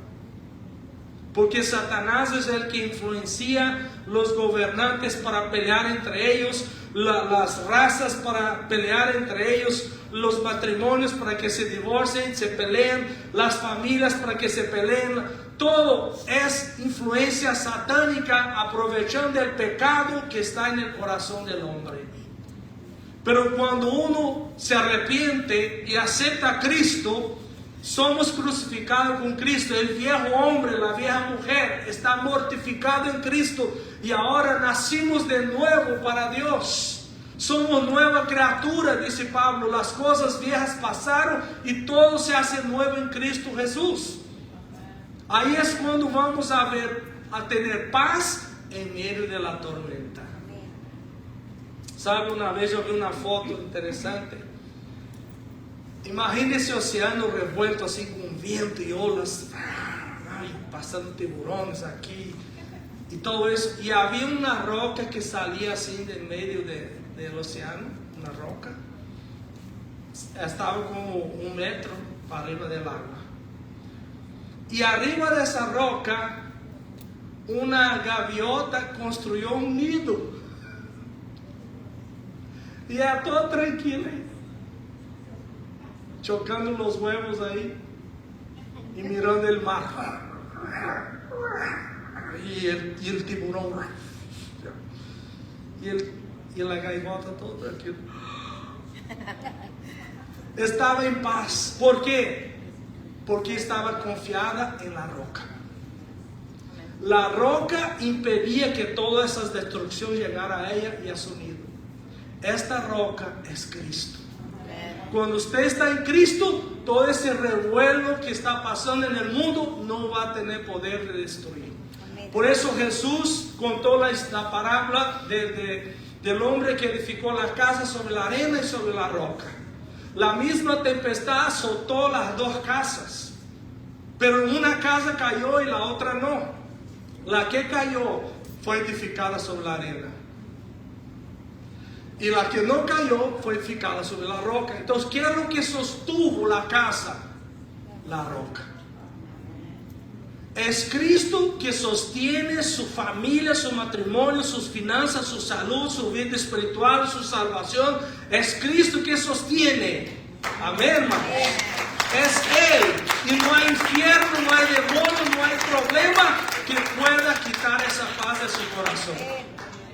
Porque Satanás es el que influencia los gobernantes para pelear entre ellos, las razas para pelear entre ellos, los matrimonios para que se divorcien, se peleen, las familias para que se peleen. Todo es influencia satánica aprovechando el pecado que está en el corazón del hombre. Pero cuando uno se arrepiente y acepta a Cristo, somos crucificados con Cristo. El viejo hombre, la vieja mujer está mortificado en Cristo y ahora nacimos de nuevo para Dios. Somos nueva criatura, dice Pablo. Las cosas viejas pasaron y todo se hace nuevo en Cristo Jesús. Ahí es cuando vamos a tener paz en medio de la tormenta. ¿Sabe? Una vez yo vi una foto interesante. Imagínese océano revuelto así con viento y olas, pasando tiburones aquí y todo eso. Y había una roca que salía así del medio del océano, una roca. Estaba como 1 metro para arriba del agua. Y arriba de esa roca, una gaviota construyó un nido. Y ya todo tranquilo, chocando los huevos ahí y mirando el mar. Y el tiburón. Y la gaivota todo tranquilo. Estaba en paz. ¿Por qué? Porque estaba confiada en la roca. La roca impedía que toda esa destrucción llegara a ella y a su nido. Esta roca es Cristo. Cuando usted está en Cristo, todo ese revuelo que está pasando en el mundo no va a tener poder de destruir. Por eso Jesús contó la parábola del hombre que edificó la casa sobre la arena y sobre la roca. La misma tempestad azotó las dos casas, pero en una casa cayó y la otra no. La que cayó fue edificada sobre la arena. Y la que no cayó fue edificada sobre la roca. Entonces, ¿qué es lo que sostuvo la casa? La roca. Es Cristo que sostiene su familia, su matrimonio, sus finanzas, su salud, su vida espiritual, su salvación. Es Cristo que sostiene. Amén, hermano. Es Él. Y no hay infierno, no hay demonio, no hay problema que pueda quitar esa paz de su corazón.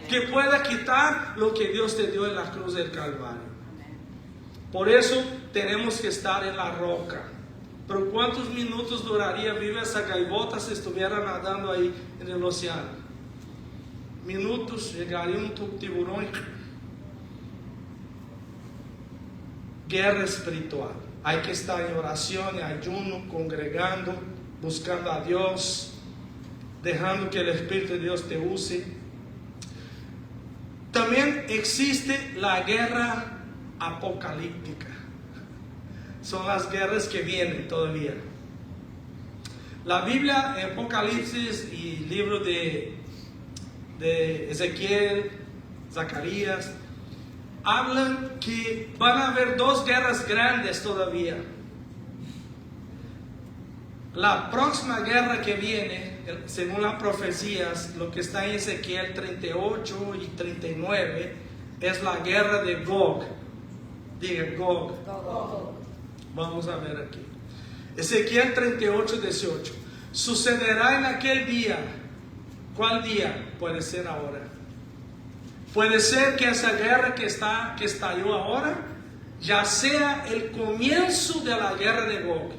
Que pueda quitar lo que Dios te dio en la cruz del Calvario. Por eso tenemos que estar en la roca. Pero ¿cuántos minutos duraría viva esa gaivota si estuviera nadando ahí en el océano? Minutos, llegaría un tiburón. Guerra espiritual. Hay que estar en oración, en ayuno, congregando, buscando a Dios, dejando que el Espíritu de Dios te use. También existe la guerra apocalíptica. Son las guerras que vienen todavía. La Biblia, en Apocalipsis y libro de Ezequiel, Zacarías, hablan que van a haber 2 guerras grandes todavía. La próxima guerra que viene, según las profecías, lo que está en Ezequiel 38 y 39, es la guerra de Gog. Diga Gog. Vamos a ver aquí. Ezequiel 38, 18. Sucederá en aquel día. ¿Cuál día? Puede ser ahora. Puede ser que esa guerra que estalló ahora ya sea el comienzo de la guerra de Gog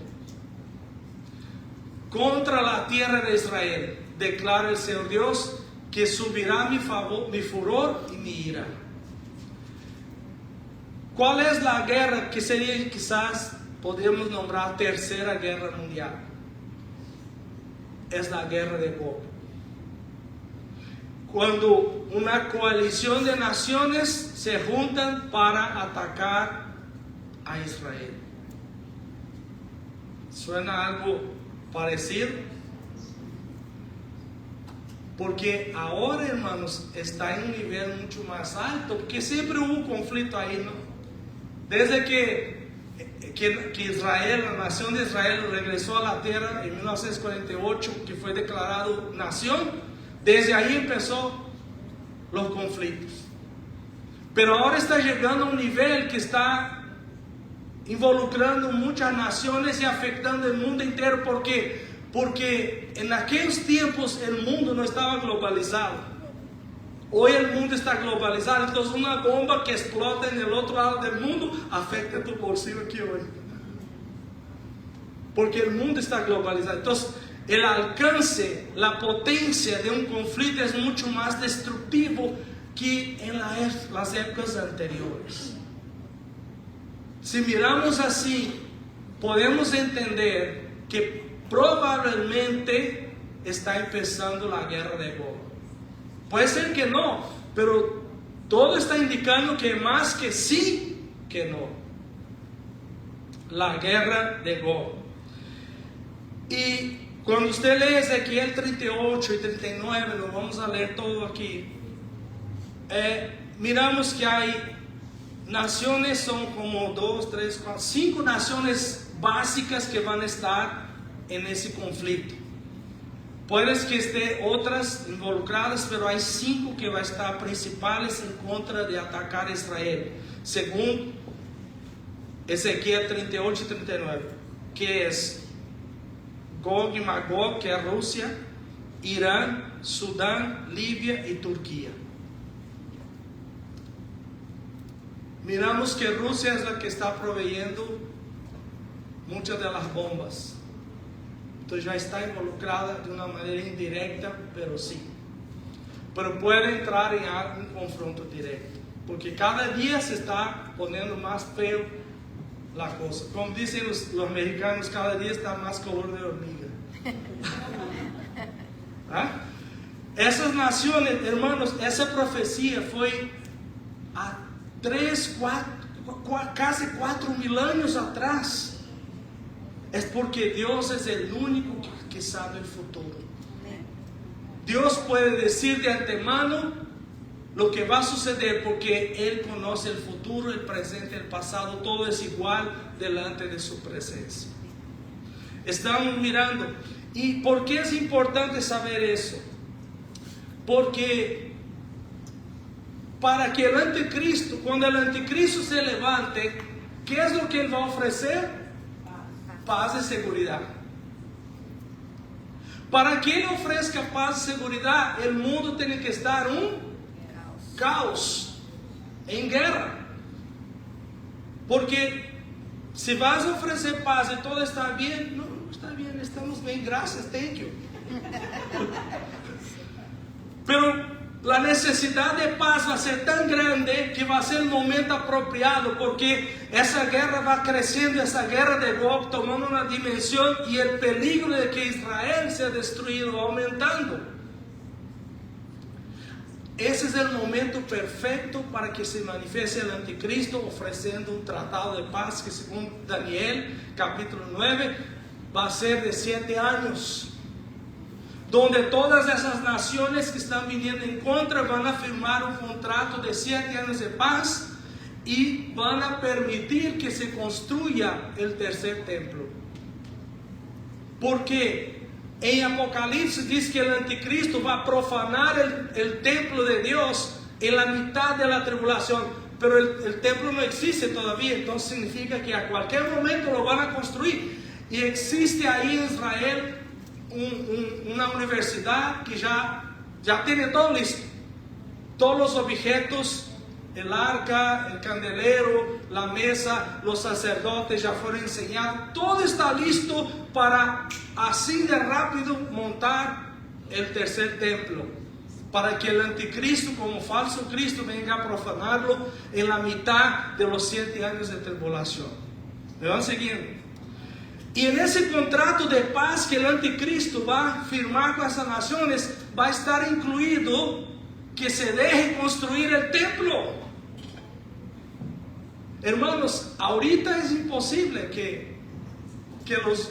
contra la tierra de Israel. Declara el Señor Dios que subirá mi furor y mi ira. ¿Cuál es la guerra que sería quizás podríamos nombrar tercera guerra mundial? Es la guerra de Gog. cuando una coalición de naciones se juntan para atacar a Israel. ¿Suena algo parecido? Porque ahora, hermanos, está en un nivel mucho más alto, porque siempre hubo conflicto ahí, ¿no? Desde que Israel, la nación de Israel, regresó a la tierra en 1948, que fue declarado nación, desde ahí empezó los conflictos. Pero ahora está llegando a un nivel que está involucrando muchas naciones y afectando el mundo entero. ¿Por qué? Porque en aquellos tiempos el mundo no estaba globalizado. Hoy el mundo está globalizado, entonces una bomba que explota en el otro lado del mundo afecta tu bolsillo aquí hoy. Porque el mundo está globalizado. Entonces el alcance, la potencia de un conflicto es mucho más destructivo que en las épocas anteriores. Si miramos así, podemos entender que probablemente está empezando la guerra de Gog. Puede ser que no, pero todo está indicando que más que sí que no. La guerra de Gog. Y cuando usted lee Ezequiel 38 y 39, lo vamos a leer todo aquí. Miramos que hay naciones, son como 2, 3, 4, 5 naciones básicas que van a estar en ese conflicto. Puede que esté otras involucradas, pero hay 5 que van a estar principales en contra de atacar a Israel, según Ezequiel 38 y 39, que es Gog y Magog, que es Rusia, Irán, Sudán, Libia y Turquía. Miramos que Rusia es la que está proveyendo muchas de las bombas. Entonces ya está involucrada de una manera indirecta, pero sí. Pero puede entrar en un confronto directo, porque cada día se está poniendo más feo la cosa. Como dicen los mexicanos, cada día está más color de hormiga. ¿Ah? Esas naciones, hermanos, esa profecía fue a 3, 4, casi 4,000 años atrás. Es porque Dios es el único que sabe el futuro. Dios puede decir de antemano lo que va a suceder, porque Él conoce el futuro, el presente, el pasado. Todo es igual delante de su presencia. Estamos mirando. ¿Y por qué es importante saber eso? Porque para que el anticristo, cuando el anticristo se levante, ¿qué es lo que Él va a ofrecer? Paz y seguridad. Para que Él ofrezca paz y seguridad, el mundo tiene que estar un caos, en guerra. Porque si vas a ofrecer paz y todo está bien, no está bien, estamos bien, gracias, thank you. Pero la necesidad de paz va a ser tan grande que va a ser el momento apropiado, porque esa guerra va creciendo, esa guerra de Gog tomando una dimensión, y el peligro de que Israel sea destruido va aumentando. Ese es el momento perfecto para que se manifieste el anticristo, ofreciendo un tratado de paz que, según Daniel capítulo 9, va a ser de 7 años. Donde todas esas naciones que están viniendo en contra van a firmar un contrato de 7 años de paz, y van a permitir que se construya el tercer templo. Porque en Apocalipsis dice que el anticristo va a profanar el templo de Dios en la mitad de la tribulación, pero el templo no existe todavía. Entonces significa que a cualquier momento lo van a construir. Y existe ahí en Israel una universidad que ya tiene todo listo. Todos los objetos, el arca, el candelero, la mesa, los sacerdotes ya fueron enseñados. Todo está listo para así de rápido montar el tercer templo, para que el anticristo, como falso Cristo, venga a profanarlo en la mitad de los 7 años de tribulación. ¿Me van siguiendo? Y en ese contrato de paz que el anticristo va a firmar con esas naciones, va a estar incluido que se deje construir el templo. Hermanos, ahorita es imposible que los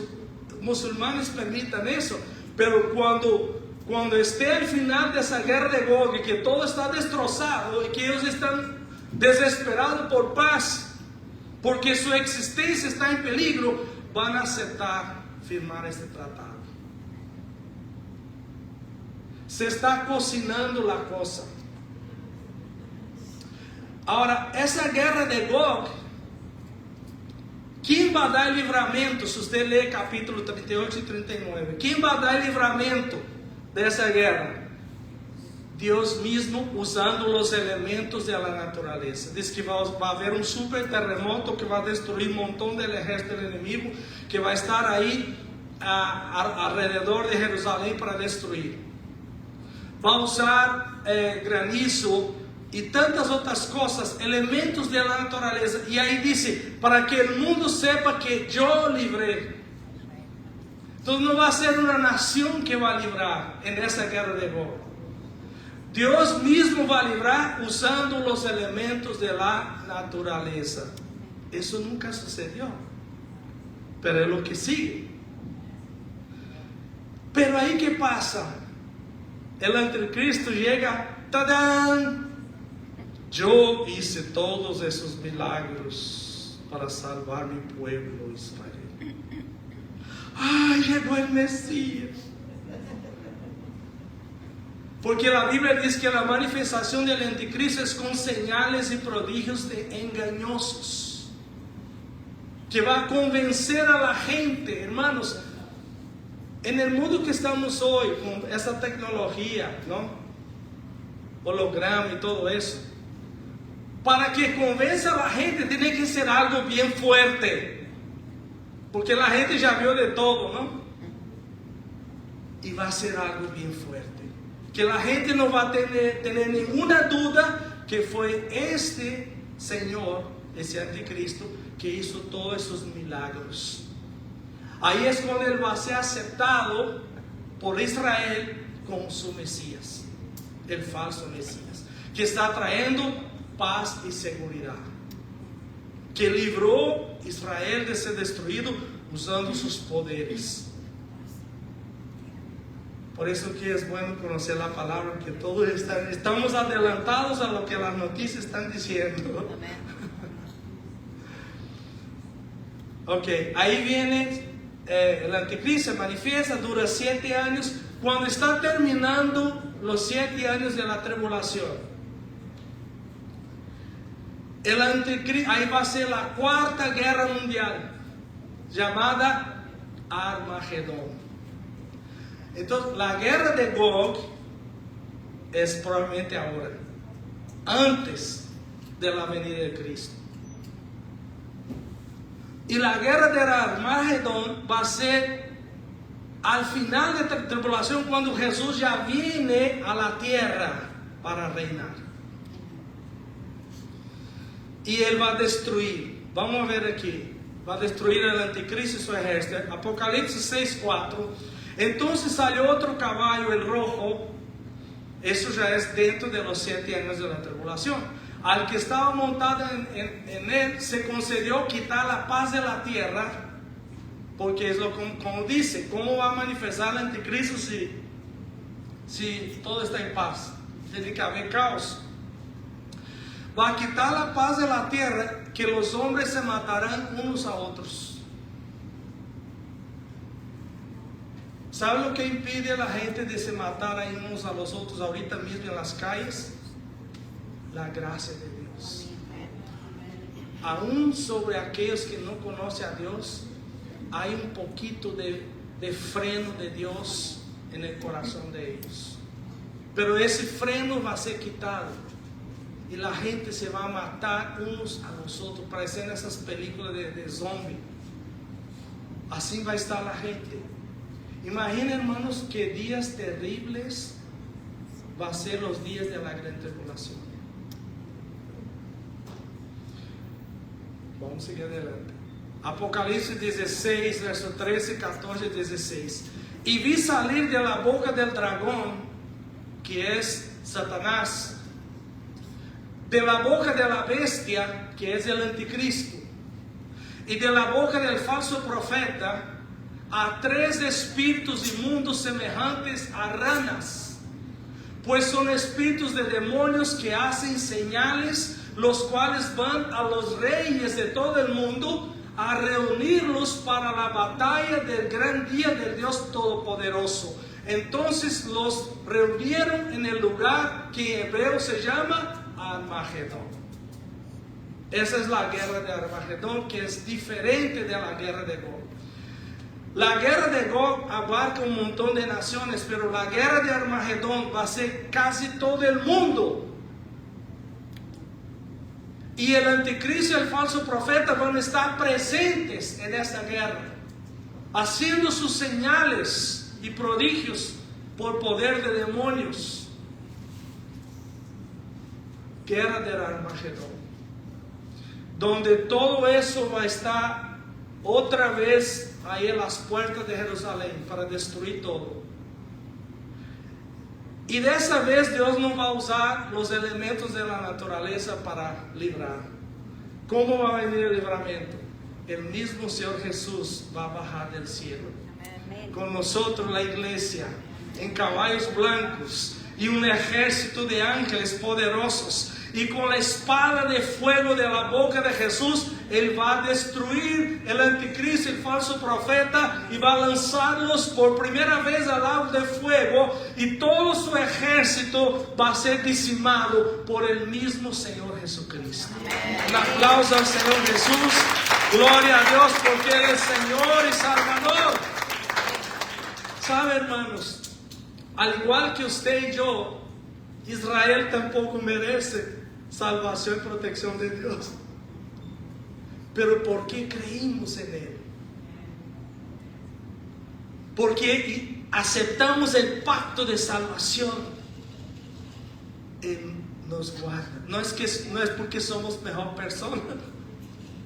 musulmanes permitan eso, pero cuando esté al final de esa guerra de Gog y que todo está destrozado y que ellos están desesperados por paz, porque su existencia está en peligro, van a aceptar firmar este tratado. Se está cocinando la cosa. Ahora, esa guerra de Gog, ¿quién va a dar el livramento? Si usted lee capítulo 38 y 39, ¿quién va a dar el livramento de esa guerra? Dios mismo, usando los elementos de la naturaleza. Dice que va a haber un super terremoto que va a destruir un montón del ejército del enemigo, que va a estar ahí alrededor de Jerusalén para destruir. Va a usar granizo y tantas otras cosas, elementos de la naturaleza. Y ahí dice, para que el mundo sepa que yo libré. Entonces no va a ser una nación que va a librar en esa guerra de Gog. Dios mismo va a librar usando los elementos de la naturaleza. Eso nunca sucedió, pero es lo que sigue. Pero ahí, ¿qué pasa? El anticristo llega, ¡tadán! Yo hice todos esos milagros para salvar mi pueblo Israel. ¡Ay, llegó el Mesías! Porque la Biblia dice que la manifestación del anticristo es con señales y prodigios engañosos, que va a convencer a la gente. Hermanos, en el mundo que estamos hoy, con esta tecnología, ¿no? Holograma y todo eso, para que convenza a la gente tiene que ser algo bien fuerte, porque la gente ya vio de todo, ¿no? Y va a ser algo bien fuerte, que la gente no va a tener ninguna duda que fue este Señor, ese anticristo, que hizo todos esos milagros. Ahí es cuando Él va a ser aceptado por Israel como su Mesías, el falso Mesías, que está trayendo paz y seguridad, que libró a Israel de ser destruido usando sus poderes. Por eso que es bueno conocer la palabra, porque todos estamos adelantados a lo que las noticias están diciendo. Ok, ahí viene el anticristo, se manifiesta, dura 7 años. Cuando está terminando los 7 años de la tribulación, el anticristo, ahí va a ser la 4ª guerra mundial, llamada Armagedón. Entonces, la guerra de Gog es probablemente ahora, antes de la venida de Cristo. Y la guerra de Armagedón va a ser al final de la tribulación, cuando Jesús ya viene a la tierra para reinar. Y Él va a destruir, vamos a ver aquí, va a destruir el anticristo y su ejército. Apocalipsis 6:4. Entonces salió otro caballo, el rojo. Eso ya es dentro de los 7 años de la tribulación. Al que estaba montado en él se concedió quitar la paz de la tierra, porque es lo como dice, ¿cómo va a manifestar el anticristo si todo está en paz? Tiene que haber caos. Va a quitar la paz de la tierra, que los hombres se matarán unos a otros. ¿Sabe lo que impide a la gente de se matar a unos a los otros ahorita mismo en las calles? La gracia de Dios. Aún sobre aquellos que no conocen a Dios, hay un poquito de freno de Dios en el corazón de ellos. Pero ese freno va a ser quitado y la gente se va a matar unos a los otros, parecen esas películas de zombie. Así va a estar la gente. Imaginen, hermanos, qué días terribles va a ser los días de la gran tribulación. Vamos a seguir adelante. Apocalipsis 16, verso 13, 14, 16. Y vi salir de la boca del dragón, que es Satanás, de la boca de la bestia, que es el anticristo, y de la boca del falso profeta, a 3 espíritus inmundos semejantes a ranas, pues son espíritus de demonios que hacen señales, los cuales van a los reyes de todo el mundo a reunirlos para la batalla del gran día del Dios Todopoderoso. Entonces los reunieron en el lugar que en hebreo se llama Armagedón. Esa es la guerra de Armagedón, que es diferente de la guerra de Gog. La guerra de Gog abarca un montón de naciones, pero la guerra de Armagedón va a ser casi todo el mundo. Y el anticristo y el falso profeta van a estar presentes en esta guerra, haciendo sus señales y prodigios por poder de demonios. Guerra del Armagedón, donde todo eso va a estar otra vez ahí en las puertas de Jerusalén para destruir todo. Y de esa vez Dios no va a usar los elementos de la naturaleza para librar. ¿Cómo va a venir el libramiento? El mismo Señor Jesús va a bajar del cielo. Con nosotros la iglesia, en caballos blancos y un ejército de ángeles poderosos. Y con la espada de fuego de la boca de Jesús, Él va a destruir el anticristo, el falso profeta, y va a lanzarlos por primera vez al lago de fuego, y todo su ejército va a ser dizimado por el mismo Señor Jesucristo. Un aplauso al Señor Jesús. Gloria a Dios, porque Él es Señor y Salvador. ¿Sabe, hermanos? Al igual que usted y yo, Israel tampoco merece salvación y protección de Dios. Pero ¿por qué creímos en Él? Porque aceptamos el pacto de salvación. Él nos guarda. No es porque somos mejor persona,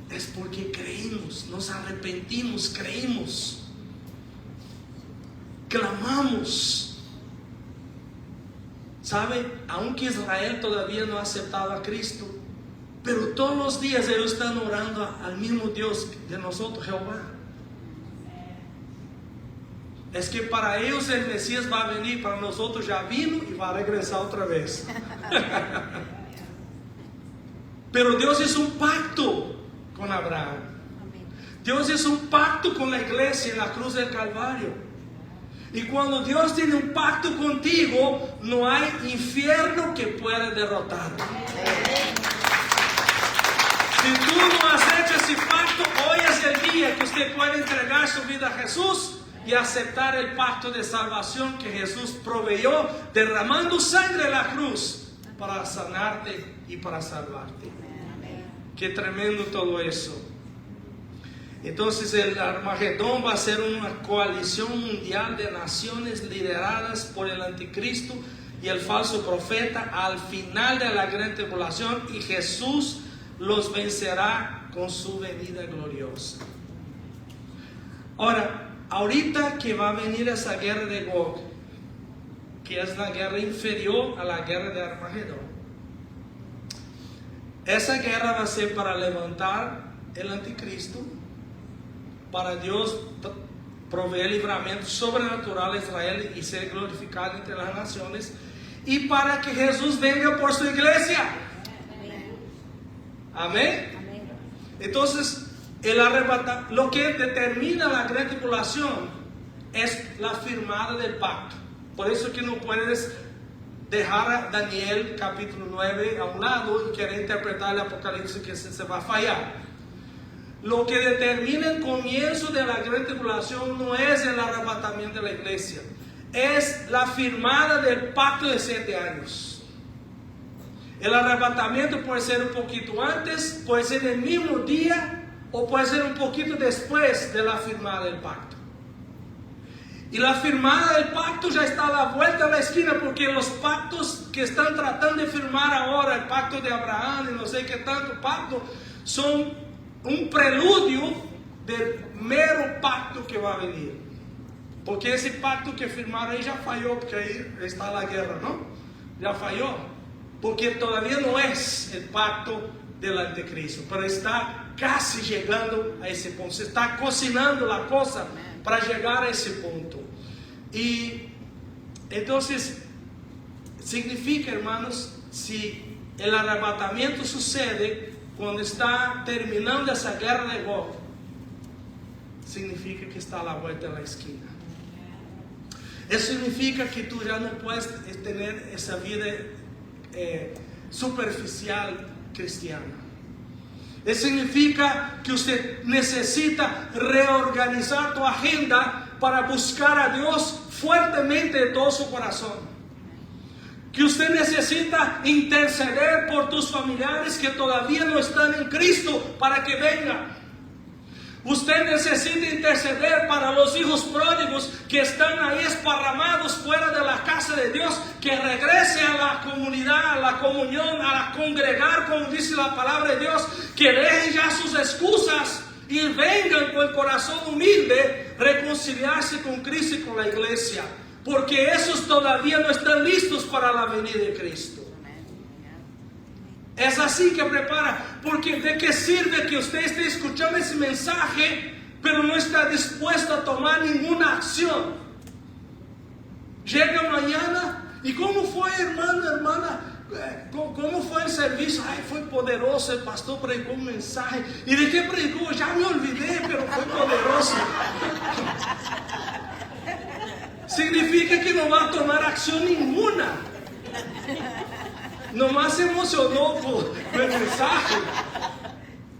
es porque creímos, nos arrepentimos, creímos, clamamos. ¿Sabe? Aunque Israel todavía no ha aceptado a Cristo, pero todos los días ellos están orando al mismo Dios de nosotros, Jehová. Es que para ellos el Mesías va a venir, para nosotros ya vino y va a regresar otra vez. Pero Dios hizo un pacto con Abraham. Dios hizo un pacto con la iglesia en la cruz del Calvario. Y cuando Dios tiene un pacto contigo, no hay infierno que pueda derrotarlo. Si tú no has hecho ese pacto, hoy es el día que usted puede entregar su vida a Jesús y aceptar el pacto de salvación que Jesús proveyó, derramando sangre en la cruz para sanarte y para salvarte. Qué tremendo todo eso. Entonces el Armagedón va a ser una coalición mundial de naciones lideradas por el anticristo y el falso profeta al final de la gran tribulación, y Jesús los vencerá con su venida gloriosa. Ahora, ahorita que va a venir esa guerra de Gog, que es la guerra inferior a la guerra de Armagedón, esa guerra va a ser para levantar el anticristo, para Dios proveer libramiento sobrenatural a Israel y ser glorificado entre las naciones, y para que Jesús venga por su iglesia. Amén. Entonces, lo que determina la gran tribulación es la firmada del pacto. Por eso que no puedes dejar a Daniel capítulo 9 a un lado y querer interpretar el Apocalipsis, que se va a fallar. Lo que determina el comienzo de la gran tribulación no es el arrebatamiento de la iglesia, es la firmada del pacto de 7 años. El arrebatamiento puede ser un poquito antes, puede ser el mismo día, o puede ser un poquito después de la firmada del pacto. Y la firmada del pacto ya está a la vuelta de la esquina, porque los pactos que están tratando de firmar ahora, el pacto de Abraham y no sé qué tanto pacto, son un preludio del mero pacto que va a venir. Porque ese pacto que firmaron ahí ya falló, porque ahí está la guerra, ¿no? ya falló, porque todavía no es el pacto del anticristo, pero está casi llegando a ese punto. Se está cocinando la cosa para llegar a ese punto. Y entonces significa, hermanos, si el arrebatamiento sucede cuando está terminando esa guerra de Gog, significa que está a la vuelta de la esquina. Eso significa que tú ya no puedes tener esa vida superficial cristiana. Eso significa que usted necesita reorganizar tu agenda para buscar a Dios fuertemente de todo su corazón. Que usted necesita interceder por tus familiares que todavía no están en Cristo para que vengan. Usted necesita interceder para los hijos pródigos que están ahí esparramados fuera de la casa de Dios, que regrese a la comunidad, a la comunión, a congregar, como dice la palabra de Dios, que dejen ya sus excusas y vengan con el corazón humilde, reconciliarse con Cristo y con la iglesia, porque esos todavía no están listos para la venida de Cristo. Es así que prepara, porque ¿de qué sirve que usted esté escuchando ese mensaje, pero no está dispuesto a tomar ninguna acción? Llega mañana, ¿y cómo fue, hermana? ¿Cómo fue el servicio? Ay, fue poderoso, el pastor predicó un mensaje. ¿Y de qué predicó? Ya me olvidé, pero fue poderoso. Significa que no va a tomar acción ninguna. Nomás se emocionó por el mensaje,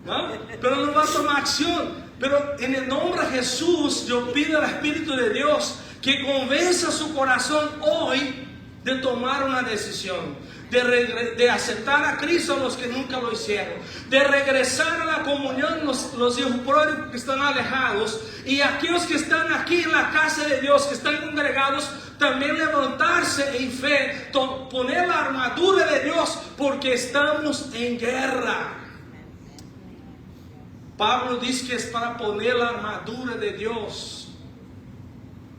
¿no? Pero no va a tomar acción. Pero en el nombre de Jesús, yo pido al Espíritu de Dios que convenza su corazón hoy de tomar una decisión, de aceptar a Cristo a los que nunca lo hicieron, de regresar a la comunión los hijos pródigos que están alejados, y aquellos que están aquí en la casa de Dios, que están congregados, también levantarse en fe, poner la armadura de Dios, porque estamos en guerra. Pablo dice que es para poner la armadura de Dios,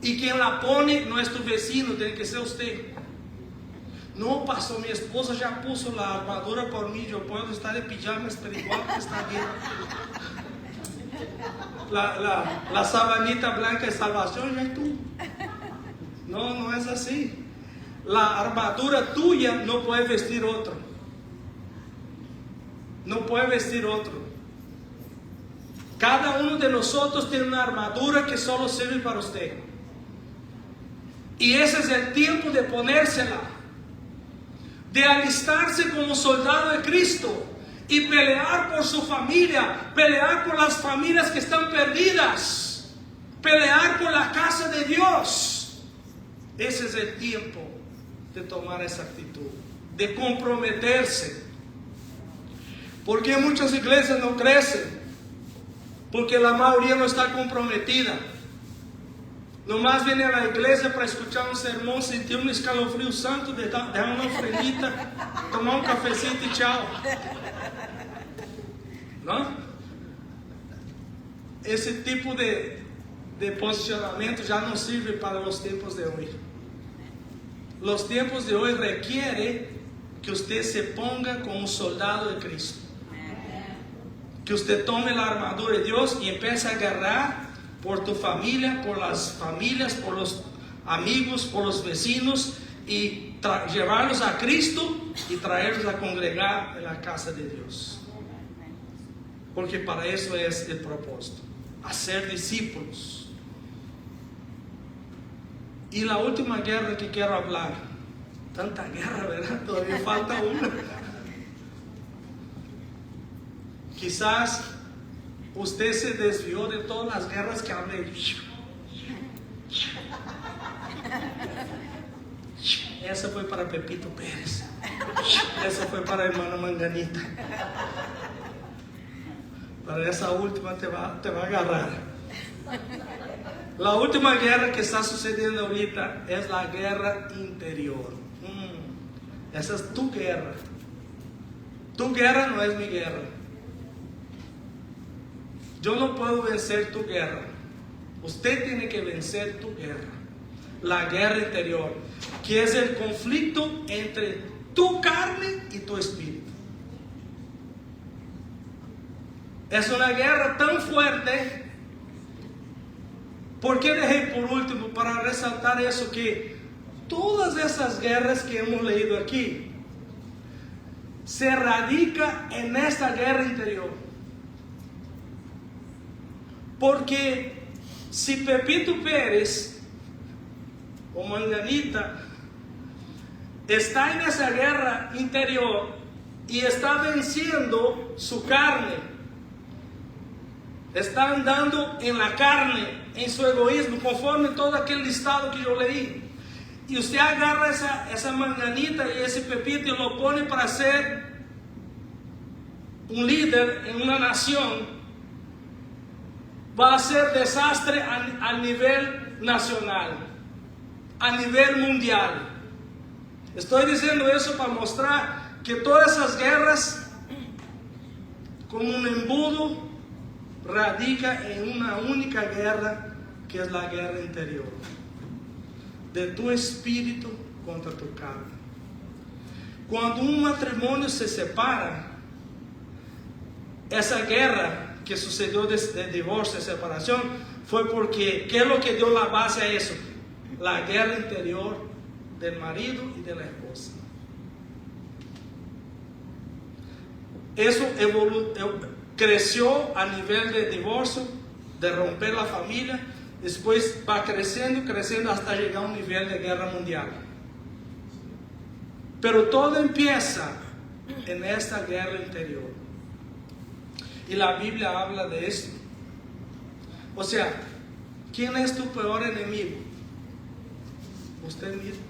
y quien la pone no es tu vecino, tiene que ser usted. No, pastor, mi esposa ya puso la armadura por mí, yo puedo estar de pijamas, pero igual que está bien. La sabanita blanca de salvación, ya tú. No, no es así. La armadura tuya no puede vestir otro. No puede vestir otro. Cada uno de nosotros tiene una armadura que solo sirve para usted. Y ese es el tiempo de ponérsela, de alistarse como soldado de Cristo y pelear por su familia, pelear por las familias que están perdidas, pelear por la casa de Dios. Ese es el tiempo de tomar esa actitud, de comprometerse. ¿Por qué muchas iglesias no crecen? Porque la mayoría no está comprometida. Nomás viene a la iglesia para escuchar un sermón, sentir un escalofrío santo, dejar una ofrendita, tomar un cafecito y chao. ¿No? Ese tipo de posicionamiento ya no sirve para los tiempos de hoy. Los tiempos de hoy requieren que usted se ponga como soldado de Cristo. Que usted tome la armadura de Dios y empiece a agarrar por tu familia, por las familias, por los amigos, por los vecinos, y llevarlos a Cristo y traerlos a congregar en la casa de Dios. Porque para eso es el propósito, hacer discípulos. Y la última guerra que quiero hablar, tanta guerra, ¿verdad? Todavía falta una. Quizás usted se desvió de todas las guerras que hablé. Esa fue para Pepito Pérez. Esa fue para hermana Manganita. Para esa última te va a agarrar. La última guerra que está sucediendo ahorita es la guerra interior. Esa es tu guerra. Tu guerra no es mi guerra. Yo no puedo vencer tu guerra. Usted tiene que vencer tu guerra. la guerra interior, que es el conflicto entre tu carne y tu espíritu. Es una guerra tan fuerte. ¿Por qué dejé por último para resaltar eso? Que todas esas guerras que hemos leído aquí se radica en esta guerra interior. Porque si Pepito Pérez o Manganita está en esa guerra interior y está venciendo su carne, está andando en la carne, en su egoísmo, conforme todo aquel listado que yo leí, y usted agarra esa Manganita y ese Pepito y lo pone para ser un líder en una nación, va a ser desastre a nivel nacional, a nivel mundial. Estoy diciendo eso para mostrar que todas esas guerras, como un embudo, radica en una única guerra, que es la guerra interior, de tu espíritu contra tu carne. Cuando un matrimonio se separa, esa guerra que sucedió de divorcio, de separación, fue porque, ¿qué es lo que dio la base a eso? La guerra interior del marido y de la esposa. Eso creció a nivel de divorcio, de romper la familia, después va creciendo hasta llegar a un nivel de guerra mundial. Pero todo empieza en esta guerra interior. Y la Biblia habla de esto. O sea, ¿quién es tu peor enemigo? Usted mismo.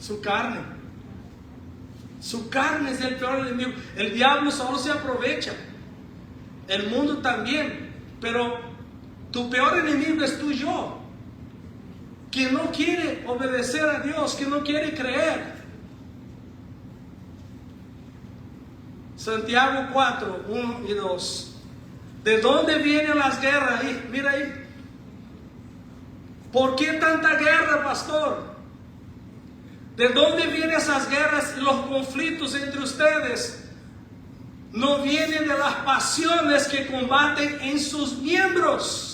Su carne. Su carne es el peor enemigo. El diablo solo se aprovecha. El mundo también. Pero tu peor enemigo es tu yo, que no quiere obedecer a Dios, que no quiere creer. Santiago 4, 1 y 2. ¿De dónde vienen las guerras? Ahí, mira ahí. ¿Por qué tanta guerra, pastor? ¿De dónde vienen esas guerras y los conflictos entre ustedes? No vienen de las pasiones que combaten en sus miembros.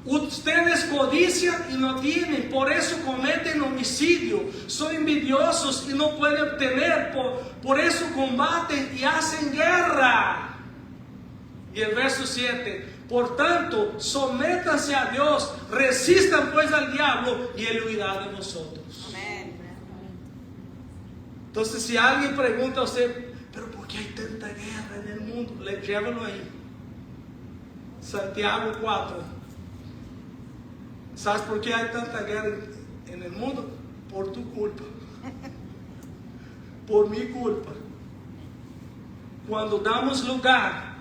Ustedes codician y no tienen, por eso cometen homicidio. Son envidiosos y no pueden obtener, por eso combaten y hacen guerra. Y el verso 7, por tanto, sométanse a Dios, resistan pues al diablo y él huirá de vosotros. Amén. Entonces, si alguien pregunta a usted, pero ¿por qué hay tanta guerra en el mundo? Llévalo ahí. Santiago 4. ¿Sabes por qué hay tanta guerra en el mundo? Por tu culpa. Por mi culpa. Cuando damos lugar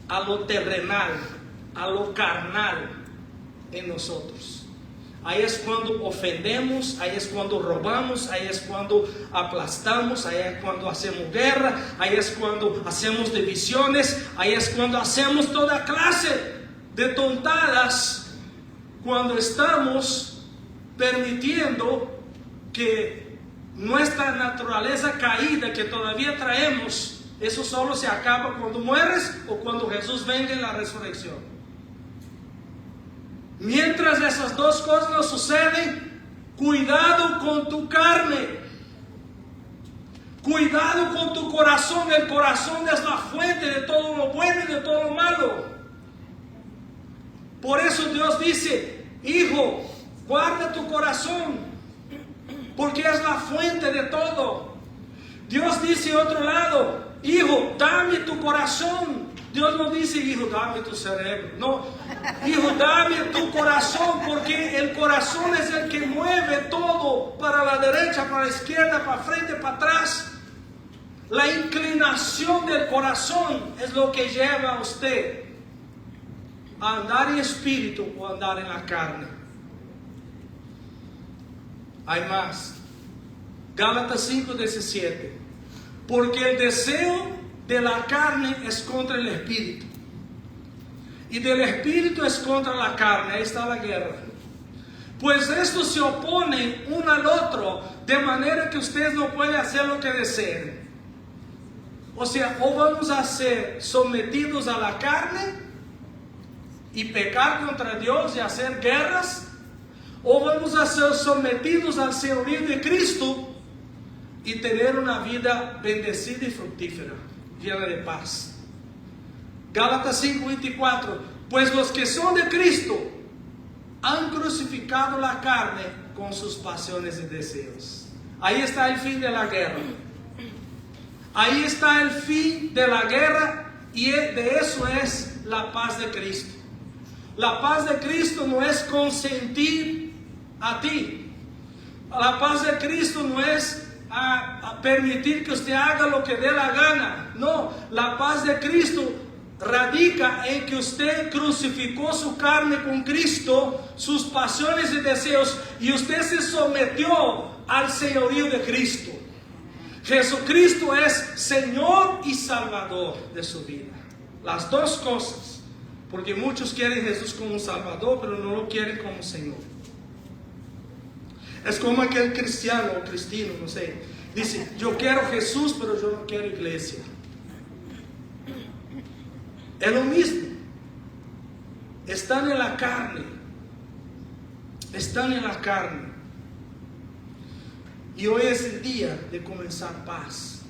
a lo terrenal, a lo carnal en nosotros, ahí es cuando ofendemos, ahí es cuando robamos, ahí es cuando aplastamos, ahí es cuando hacemos guerra, ahí es cuando hacemos divisiones, ahí es cuando hacemos toda clase de tontadas, cuando estamos permitiendo que nuestra naturaleza caída que todavía traemos, eso solo se acaba cuando mueres o cuando Jesús venga en la resurrección. Mientras esas dos cosas no suceden, cuidado con tu carne, cuidado con tu corazón. El corazón es la fuente de todo lo bueno y de todo lo malo. Por eso Dios dice, hijo, guarda tu corazón, porque es la fuente de todo. Dios dice otro lado, hijo, dame tu corazón. Dios no dice, hijo, dame tu cerebro. No, hijo, dame tu corazón, porque el corazón es el que mueve todo para la derecha, para la izquierda, para frente, para atrás. La inclinación del corazón es lo que lleva a usted a andar en espíritu o andar en la carne. Hay más. Gálatas 5:17. Porque el deseo de la carne es contra el espíritu, y del espíritu es contra la carne. Ahí está la guerra. Pues estos se oponen uno al otro, de manera que ustedes no pueden hacer lo que deseen. O sea, o vamos a ser sometidos a la carne y pecar contra Dios y hacer guerras, o vamos a ser sometidos al señorío de Cristo y tener una vida bendecida y fructífera, llena de paz. Gálatas 5:24, pues los que son de Cristo han crucificado la carne con sus pasiones y deseos. Ahí está el fin de la guerra. Ahí está el fin de la guerra, y de eso es la paz de Cristo. La paz de Cristo no es consentir a ti. La paz de Cristo no es a permitir que usted haga lo que dé la gana. No, la paz de Cristo radica en que usted crucificó su carne con Cristo, sus pasiones y deseos, y usted se sometió al señorío de Cristo. Jesucristo es Señor y Salvador de su vida. Las dos cosas. Porque muchos quieren a Jesús como Salvador, pero no lo quieren como Señor. Es como aquel cristiano o cristino, no sé, dice, yo quiero Jesús, pero yo no quiero iglesia. Es lo mismo. Están en la carne. Están en la carne. Y hoy es el día de comenzar paz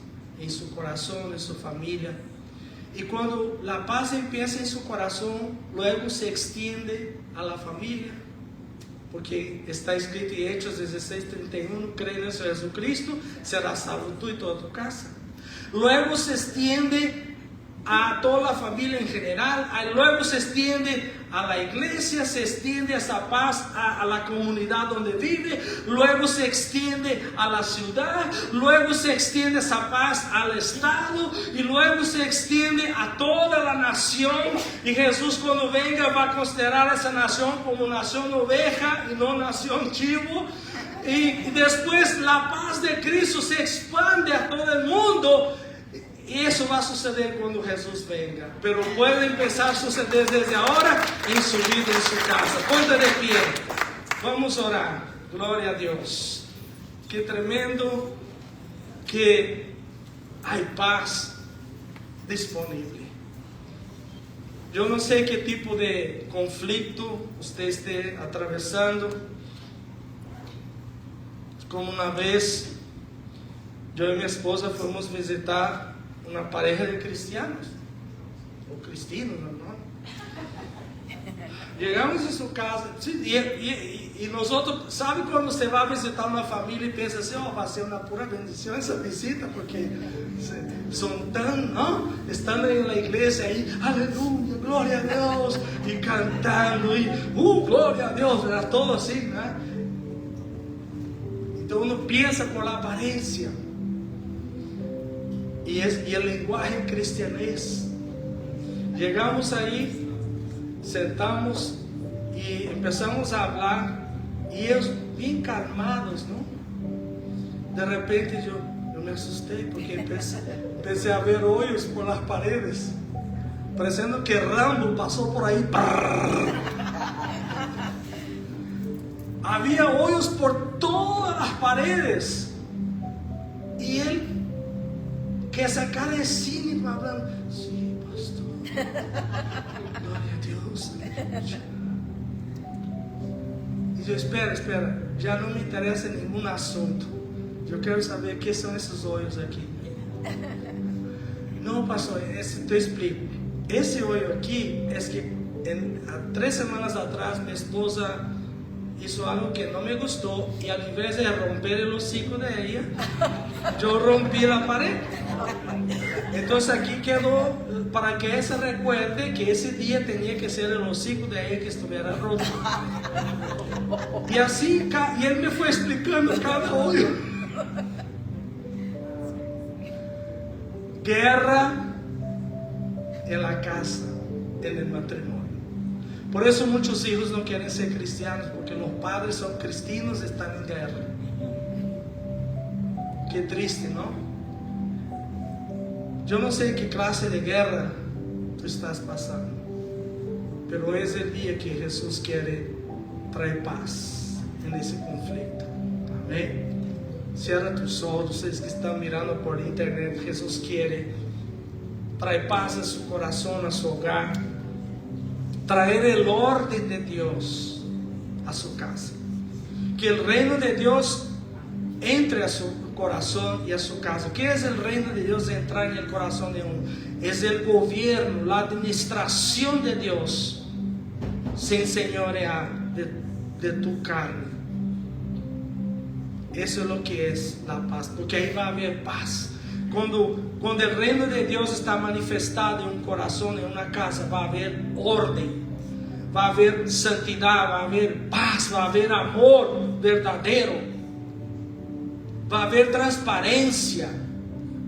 en su corazón, en su familia. Y cuando la paz empieza en su corazón, luego se extiende a la familia. Porque está escrito en Hechos 16:31, cree en Jesucristo, serás salvo tú y toda tu casa. Luego se extiende a toda la familia en general, luego se extiende a la iglesia, se extiende esa paz a la comunidad donde vive, luego se extiende a la ciudad, luego se extiende esa paz al estado, y luego se extiende a toda la nación. Y Jesús, cuando venga, va a considerar a esa nación como nación oveja y no nación chivo. Y después la paz de Cristo se expande a todo el mundo. Y eso va a suceder cuando Jesús venga. Pero puede empezar a suceder desde ahora en su vida, en su casa. Ponte de pie. Vamos a orar. Gloria a Dios. Qué tremendo que hay paz disponible. Yo no sé qué tipo de conflicto usted esté atravesando. Como una vez yo y mi esposa fuimos a visitar una pareja de cristianos o cristianos, ¿no? Llegamos a su casa, sí, y nosotros, ¿sabe cuando usted va a visitar una familia y piensa así, oh, va a ser una pura bendición esa visita, porque son tan, ¿no? Están en la iglesia ahí, aleluya, gloria a Dios, y cantando, y gloria a Dios, ¿verdad? Todo así, ¿no? Entonces uno piensa por la apariencia. Y el lenguaje cristianés. Llegamos ahí, sentamos y empezamos a hablar, y ellos bien calmados, ¿no? De repente yo me asusté porque empecé a ver hoyos por las paredes, pareciendo que Rambo pasó por ahí. Había hoyos por todas las paredes, y él, que sacar de cine hablando, sí, pastor, gloria a Dios. Y yo, espera, ya no me interesa ningún asunto, yo quiero saber qué son esos hoyos aquí. No, pastor, te explico. Ese hoyo aquí es que 3 semanas atrás mi esposa hizo algo que no me gustó, y al invés de romper el hocico de ella, yo rompí la pared. Entonces aquí quedó para que ella se recuerde que ese día tenía que ser el hocico de ella que estuviera roto. Y así, y él me fue explicando cada hoyo. Guerra en la casa, en el matrimonio. Por eso muchos hijos no quieren ser cristianos, porque los padres son cristianos y están en guerra. Qué triste, ¿no? Yo no sé qué clase de guerra tú estás pasando, pero es el día que Jesús quiere traer paz. en ese conflicto. Amén. Cierra tus ojos, ustedes que están mirando por internet. Jesús quiere traer paz a su corazón, a su hogar, traer el orden de Dios a su casa. Que el reino de Dios entre a su corazón y a su casa. ¿Qué es el reino de Dios de entrar en el corazón de uno? Es el gobierno, la administración de Dios se enseñorea de tu carne. Eso es lo que es la paz, porque ahí va a haber paz. Cuando el reino de Dios está manifestado en un corazón, en una casa, va a haber orden, va a haber santidad, va a haber paz, va a haber amor verdadero, va a haber transparencia.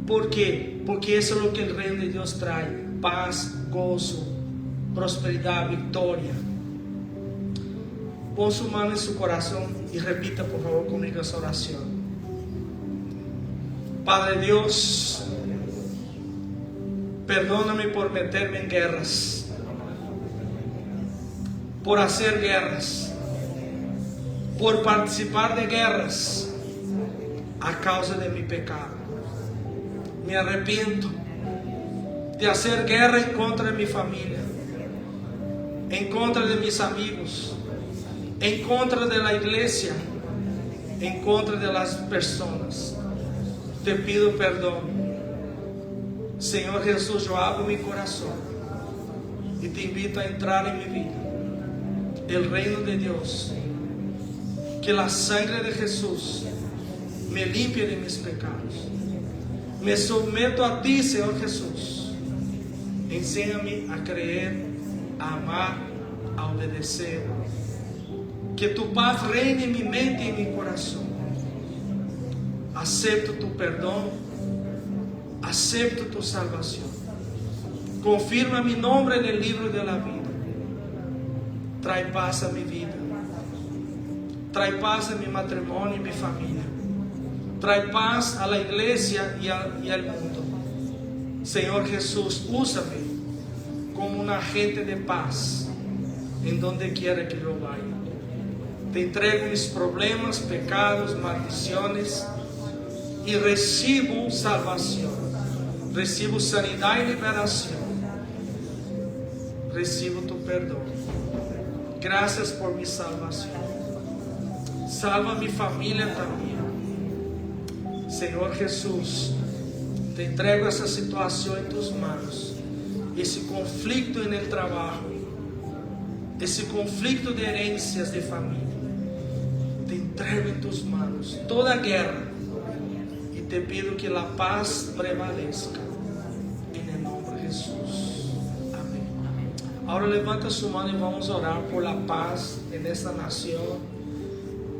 ¿Por qué? Porque eso es lo que el reino de Dios trae: paz, gozo, prosperidad, victoria. Pon su mano en su corazón y repita por favor conmigo esa oración. Padre Dios, perdóname por meterme en guerras, por hacer guerras, por participar de guerras a causa de mi pecado. Me arrepiento de hacer guerra en contra de mi familia, en contra de mis amigos, en contra de la iglesia, en contra de las personas. Te pido perdón. Señor Jesús, yo abro mi corazón y te invito a entrar en mi vida, el reino de Dios. Que la sangre de Jesús me limpie de mis pecados. Me someto a ti, Señor Jesús. Enséñame a creer, a amar, a obedecer. Que tu paz reine en mi mente y en mi corazón. Acepto tu perdón, acepto tu salvación. Confirma mi nombre en el libro de la vida. Trae paz a mi vida. Trae paz a mi matrimonio y mi familia. Trae paz a la iglesia y al mundo. Señor Jesús, úsame como un agente de paz en donde quiera que yo vaya. Te entrego mis problemas, pecados, maldiciones y recibo salvación, recibo sanidad y liberación, recibo tu perdón. Gracias por mi salvación. Salva mi familia también. Señor Jesús, te entrego esa situación en tus manos, ese conflicto en el trabajo, ese conflicto de herencias de familia. Te entrego en tus manos toda guerra y te pido que la paz prevalezca en el nombre de Jesús. Amén. Ahora levanta su mano y vamos a orar por la paz en esta nación,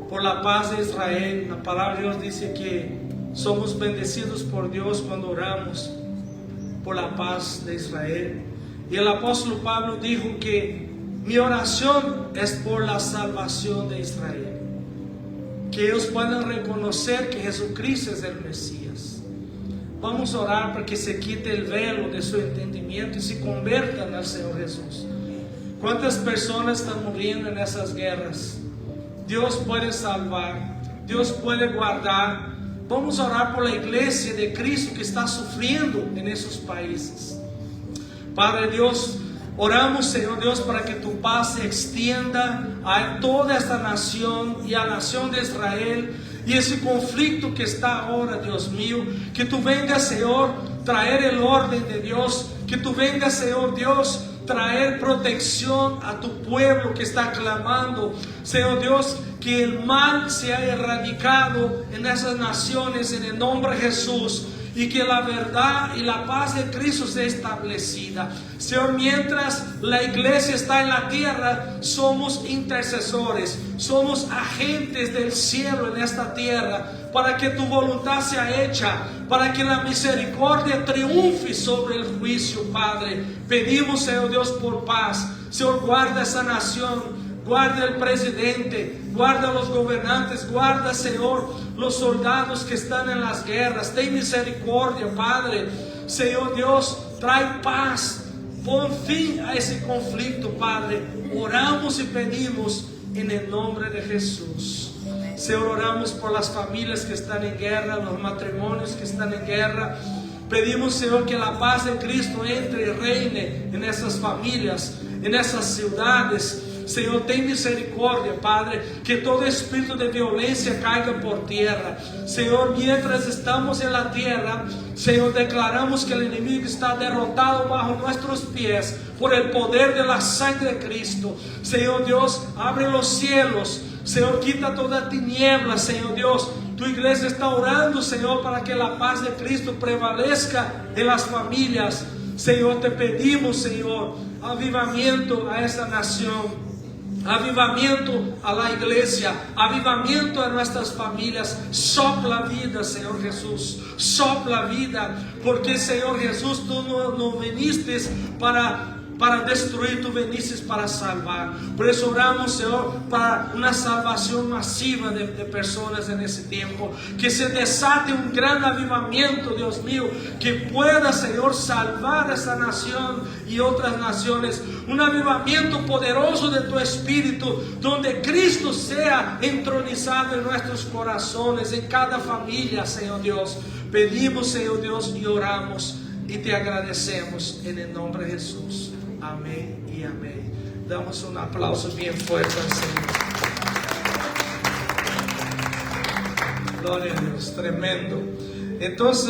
por la paz de Israel. La palabra de Dios dice que somos bendecidos por Dios cuando oramos por la paz de Israel. Y el apóstol Pablo dijo que mi oración es por la salvación de Israel. Que ellos puedan reconocer que Jesucristo es el Mesías. Vamos a orar para que se quite el velo de su entendimiento y se conviertan al Señor Jesús. ¿Cuántas personas están muriendo en esas guerras? Dios puede salvar, Dios puede guardar. Vamos a orar por la iglesia de Cristo que está sufriendo en esos países. Padre Dios, oramos, Señor Dios, para que tu paz se extienda a toda esta nación y a la nación de Israel. Y ese conflicto que está ahora, Dios mío, que tú vengas, Señor, traer el orden de Dios. Que tú vengas, Señor Dios, traer protección a tu pueblo que está clamando. Señor Dios, que el mal sea erradicado en esas naciones en el nombre de Jesús. Y que la verdad y la paz de Cristo sea establecida. Señor, mientras la iglesia está en la tierra, somos intercesores, somos agentes del cielo en esta tierra, para que tu voluntad sea hecha, para que la misericordia triunfe sobre el juicio, Padre. Pedimos, Señor Dios, por paz. Señor, guarda esa nación. Guarda el presidente, guarda los gobernantes, guarda, Señor, los soldados que están en las guerras. Ten misericordia, Padre. Señor Dios, trae paz. Pon fin a ese conflicto, Padre. Oramos y pedimos en el nombre de Jesús. Señor, oramos por las familias que están en guerra, los matrimonios que están en guerra. Pedimos, Señor, que la paz de Cristo entre y reine en esas familias, en esas ciudades. Señor, ten misericordia, Padre, que todo espíritu de violencia caiga por tierra. Señor, mientras estamos en la tierra, Señor, declaramos que el enemigo está derrotado bajo nuestros pies por el poder de la sangre de Cristo. Señor Dios, abre los cielos. Señor, quita toda tiniebla, Señor Dios. Tu iglesia está orando, Señor, para que la paz de Cristo prevalezca en las familias. Señor, te pedimos, Señor, avivamiento a esta nación. Avivamiento a la iglesia, avivamiento a nuestras familias. Sopla vida, Señor Jesús, sopla vida, porque, Señor Jesús, tú no viniste para destruir, tú viniste para salvar. Por eso oramos, Señor, para una salvación masiva de personas en ese tiempo, que se desate un gran avivamiento, Dios mío, que pueda, Señor, salvar a esta nación y otras naciones. Un avivamiento poderoso de tu Espíritu, donde Cristo sea entronizado en nuestros corazones, en cada familia, Señor Dios. Pedimos, Señor Dios, y oramos y te agradecemos en el nombre de Jesús. Amén y amén. Damos un aplauso bien fuerte al Señor. Gloria a Dios, tremendo. Entonces,